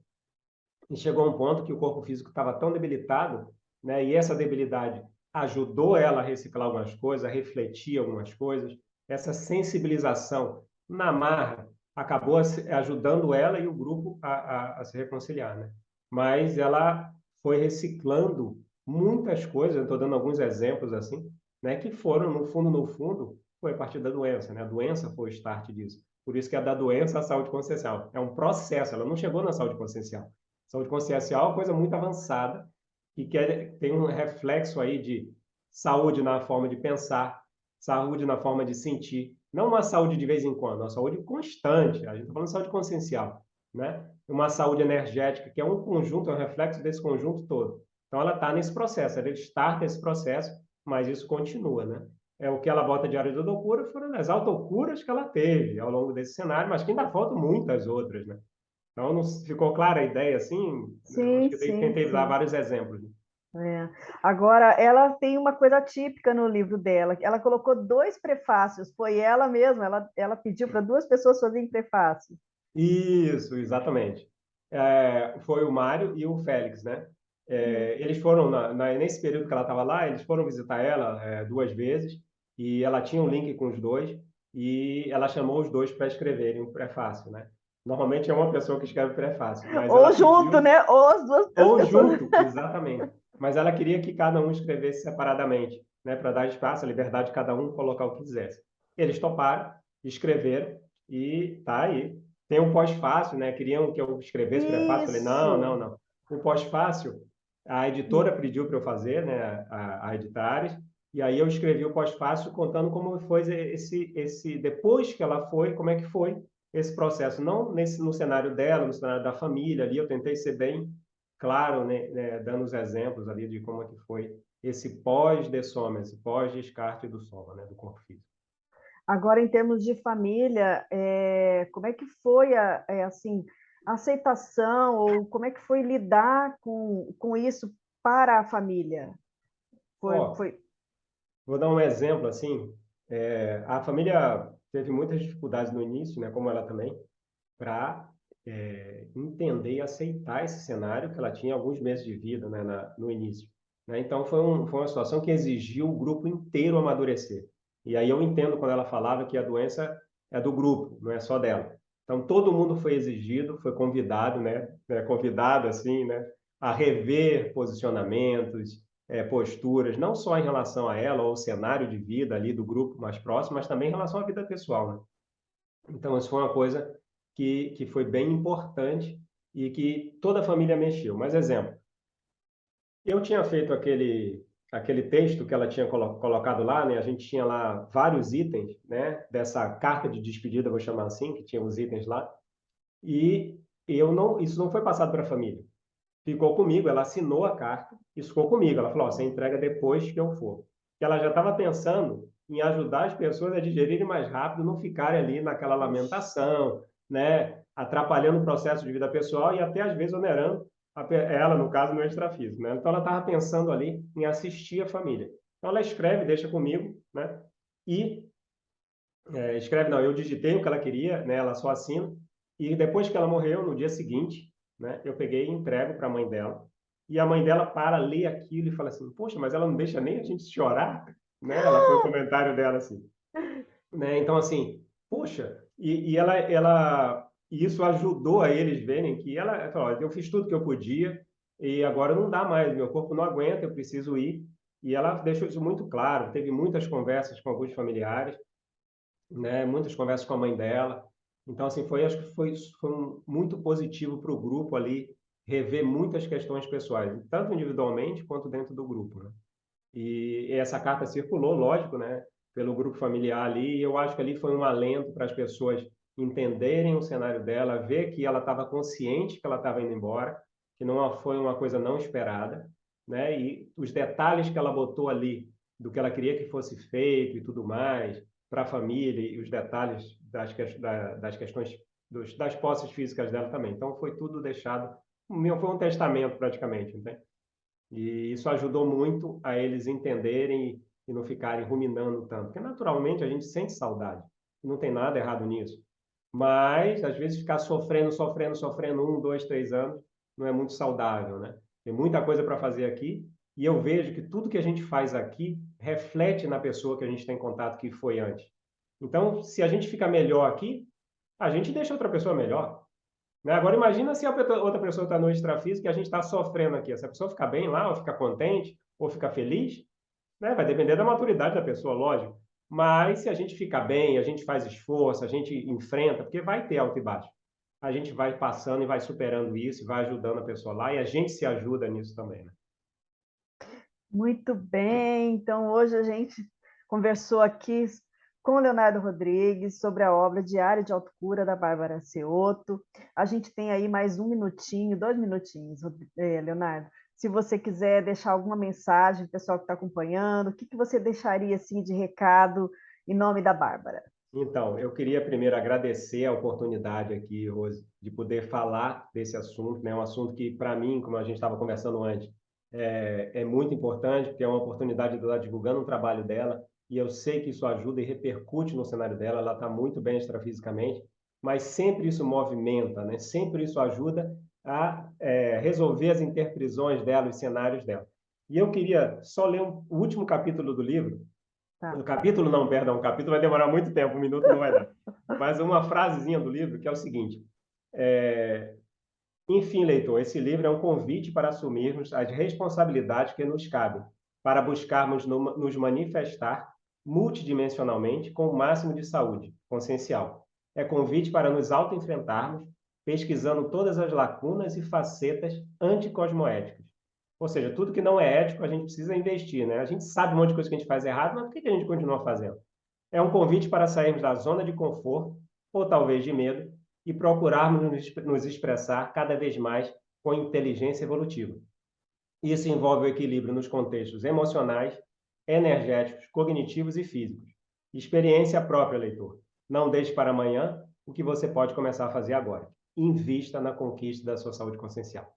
Speaker 2: E chegou a um ponto que o corpo físico estava tão debilitado, né? E essa debilidade ajudou ela a reciclar algumas coisas, a refletir algumas coisas. Essa sensibilização na marra acabou ajudando ela e o grupo a se reconciliar, né? Mas ela foi reciclando muitas coisas, eu estou dando alguns exemplos assim, né? Que foram, no fundo, foi a partir da doença, né? A doença foi o start disso. Por isso que é da doença à saúde consciencial. É um processo, ela não chegou na saúde consciencial. Saúde consciencial é uma coisa muito avançada e tem um reflexo aí de saúde na forma de pensar, saúde na forma de sentir, não uma saúde de vez em quando, uma saúde constante. A gente está falando de saúde consciencial, né? Uma saúde energética, que é um conjunto, é um reflexo desse conjunto todo. Então, ela está nesse processo, ela starta esse processo, mas isso continua, né? É o que ela bota diário de autocura foram as autocuras que ela teve ao longo desse cenário, mas que ainda faltam muitas outras, né? Então, não ficou clara a ideia, assim? Eu acho
Speaker 1: Sim,
Speaker 2: que
Speaker 1: sim,
Speaker 2: tentei dar
Speaker 1: sim.
Speaker 2: vários exemplos.
Speaker 1: É. Agora, ela tem uma coisa típica no livro dela, que ela colocou dois prefácios, foi ela mesma, ela pediu para duas pessoas fazerem prefácio.
Speaker 2: Isso, exatamente. Foi o Mário e o Félix, né? Eles foram, nesse período que ela estava lá, eles foram visitar ela duas vezes, e ela tinha um link com os dois, e ela chamou os dois para escreverem um prefácio, né? Normalmente é uma pessoa que escreve o prefácio, mas ela
Speaker 1: Ou junto,
Speaker 2: pediu.
Speaker 1: né? Ou as
Speaker 2: Ou
Speaker 1: pessoas.
Speaker 2: junto, exatamente. Mas ela queria que cada um escrevesse separadamente, né, para dar espaço, a liberdade de cada um colocar o que quisesse. Eles toparam, escreveram e tá aí. tem um pós-fácil, né? Queriam que eu escrevesse prefácio. Falei, não, não,
Speaker 1: Isso.
Speaker 2: não. O pós-fácil, a editora pediu para eu fazer, né? A Editares, e aí eu escrevi o pós-fácil contando como foi depois que ela foi, como é que foi esse processo. Não no cenário dela, no cenário da família ali, eu tentei ser bem claro, né, dando os exemplos ali de como é que foi esse pós-dessoma, esse pós-descarte do soma, né, do corpo físico.
Speaker 1: Agora, em termos de família, como é que foi assim, a aceitação, ou como é que foi lidar com isso para a família? Foi,
Speaker 2: Ó,
Speaker 1: foi...
Speaker 2: vou dar um exemplo assim. A família teve muitas dificuldades no início, né, como ela também, para entender e aceitar esse cenário que ela tinha alguns meses de vida, né, no início. Né? Então, foi uma situação que exigiu o grupo inteiro amadurecer. E aí eu entendo quando ela falava que a doença é do grupo, não é só dela. Então, todo mundo foi exigido, foi convidado, convidado assim, né, a rever posicionamentos, posturas, não só em relação a ela ou ao cenário de vida ali do grupo mais próximo, mas também em relação à vida pessoal, né? Então, isso foi uma coisa que foi bem importante e que toda a família mexeu. Mas, exemplo, eu tinha feito aquele texto que ela tinha colocado lá, né? A gente tinha lá vários itens, né? Dessa carta de despedida, vou chamar assim, que tinha os itens lá. E isso não foi passado para a família. Ficou comigo, ela assinou a carta, isso ficou comigo. Ela falou: ó, você entrega depois que eu for. Que ela já estava pensando em ajudar as pessoas a digerirem mais rápido, não ficarem ali naquela lamentação, né? Atrapalhando o processo de vida pessoal e até às vezes onerando ela, no caso, no extrafísico, né? Então ela estava pensando ali em assistir a família. Então ela escreve, deixa comigo, né? E escreve, não, eu digitei o que ela queria, né? Ela só assina. E depois que ela morreu, no dia seguinte, né? Eu peguei e entrego para a mãe dela. E a mãe dela para, lê aquilo e fala assim, poxa, mas ela não deixa nem a gente chorar, né? Ela foi o comentário dela assim, né? Então assim, poxa, e isso ajudou a eles verem que ela falou, eu fiz tudo que eu podia e agora não dá mais, meu corpo não aguenta, eu preciso ir. E ela deixou isso muito claro. Teve muitas conversas com alguns familiares, né? Muitas conversas com a mãe dela. Então, assim, acho que foi muito positivo para o grupo ali rever muitas questões pessoais, tanto individualmente quanto dentro do grupo, né? E essa carta circulou, lógico, né? Pelo grupo familiar ali, e eu acho que ali foi um alento para as pessoas entenderem o cenário dela, ver que ela estava consciente que ela estava indo embora, que não foi uma coisa não esperada, né? E os detalhes que ela botou ali do que ela queria que fosse feito e tudo mais para a família e os detalhes das questões das posses físicas dela também. Então foi tudo deixado, foi um testamento praticamente, entende? E isso ajudou muito a eles entenderem e não ficarem ruminando tanto. Porque naturalmente a gente sente saudade. Não tem nada errado nisso. Mas, às vezes, ficar sofrendo, sofrendo, sofrendo 1, 2, 3 anos não é muito saudável, né? Tem muita coisa para fazer aqui. E eu vejo que tudo que a gente faz aqui reflete na pessoa que a gente tem contato que foi antes. Então, se a gente fica melhor aqui, a gente deixa outra pessoa melhor. Né? Agora, imagina se a outra pessoa está no extrafísico e a gente está sofrendo aqui. Essa pessoa fica bem lá, ou fica contente, ou fica feliz, né? Vai depender da maturidade da pessoa, lógico. Mas se a gente fica bem, a gente faz esforço, a gente enfrenta, porque vai ter alto e baixo. A gente vai passando e vai superando isso, vai ajudando a pessoa lá, e a gente se ajuda nisso também, né?
Speaker 1: Muito bem, então hoje a gente conversou aqui com o Leonardo Rodrigues sobre a obra Diário de Autocura, da Bárbara Ceotto. A gente tem aí mais 1 minutinho, 2 minutinhos, Leonardo. Se você quiser deixar alguma mensagem, pessoal que está acompanhando, o que você deixaria assim, de recado em nome da Bárbara?
Speaker 2: Então, eu queria primeiro agradecer a oportunidade aqui, Rose, de poder falar desse assunto, né? Um assunto que, para mim, como a gente estava conversando antes, é muito importante, porque é uma oportunidade de eu estar divulgando o trabalho dela, e eu sei que isso ajuda e repercute no cenário dela, ela está muito bem extrafisicamente, mas sempre isso movimenta, né? Sempre isso ajuda a resolver as interprisões dela, os cenários dela. E eu queria só ler o último capítulo do livro,
Speaker 1: Tá.
Speaker 2: o capítulo não, perdão, o capítulo vai demorar muito tempo, 1 minuto não vai dar. Mas uma frasezinha do livro que é o seguinte: é, enfim, leitor, esse livro é um convite para assumirmos as responsabilidades que nos cabem, para buscarmos nos manifestar multidimensionalmente com o máximo de saúde consciencial. é convite para nos auto-enfrentarmos, pesquisando todas as lacunas e facetas anticosmoéticas. Ou seja, tudo que não é ético, a gente precisa investir, né? A gente sabe um monte de coisa que a gente faz errado, mas por que a gente continua fazendo? É um convite para sairmos da zona de conforto, ou talvez de medo, e procurarmos nos expressar cada vez mais com inteligência evolutiva. Isso envolve o equilíbrio nos contextos emocionais, energéticos, cognitivos e físicos. Experiência própria, leitor. Não deixe para amanhã o que você pode começar a fazer agora. Invista na conquista da sua saúde consciencial.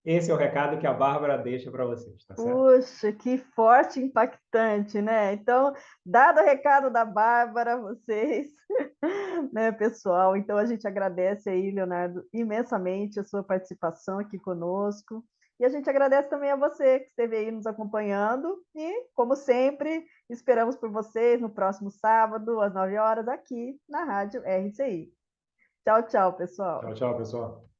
Speaker 2: Esse é o recado que a Bárbara deixa para vocês, tá certo?
Speaker 1: Puxa, que forte e impactante, né? Então, dado o recado da Bárbara, vocês, né, pessoal? Então, a gente agradece aí, Leonardo, imensamente a sua participação aqui conosco. E a gente agradece também a você que esteve aí nos acompanhando. E, como sempre, esperamos por vocês no próximo sábado, às 9 horas, aqui na Rádio RCI. Tchau, tchau,
Speaker 2: Tchau,
Speaker 1: pessoal.
Speaker 2: tchau, pessoal.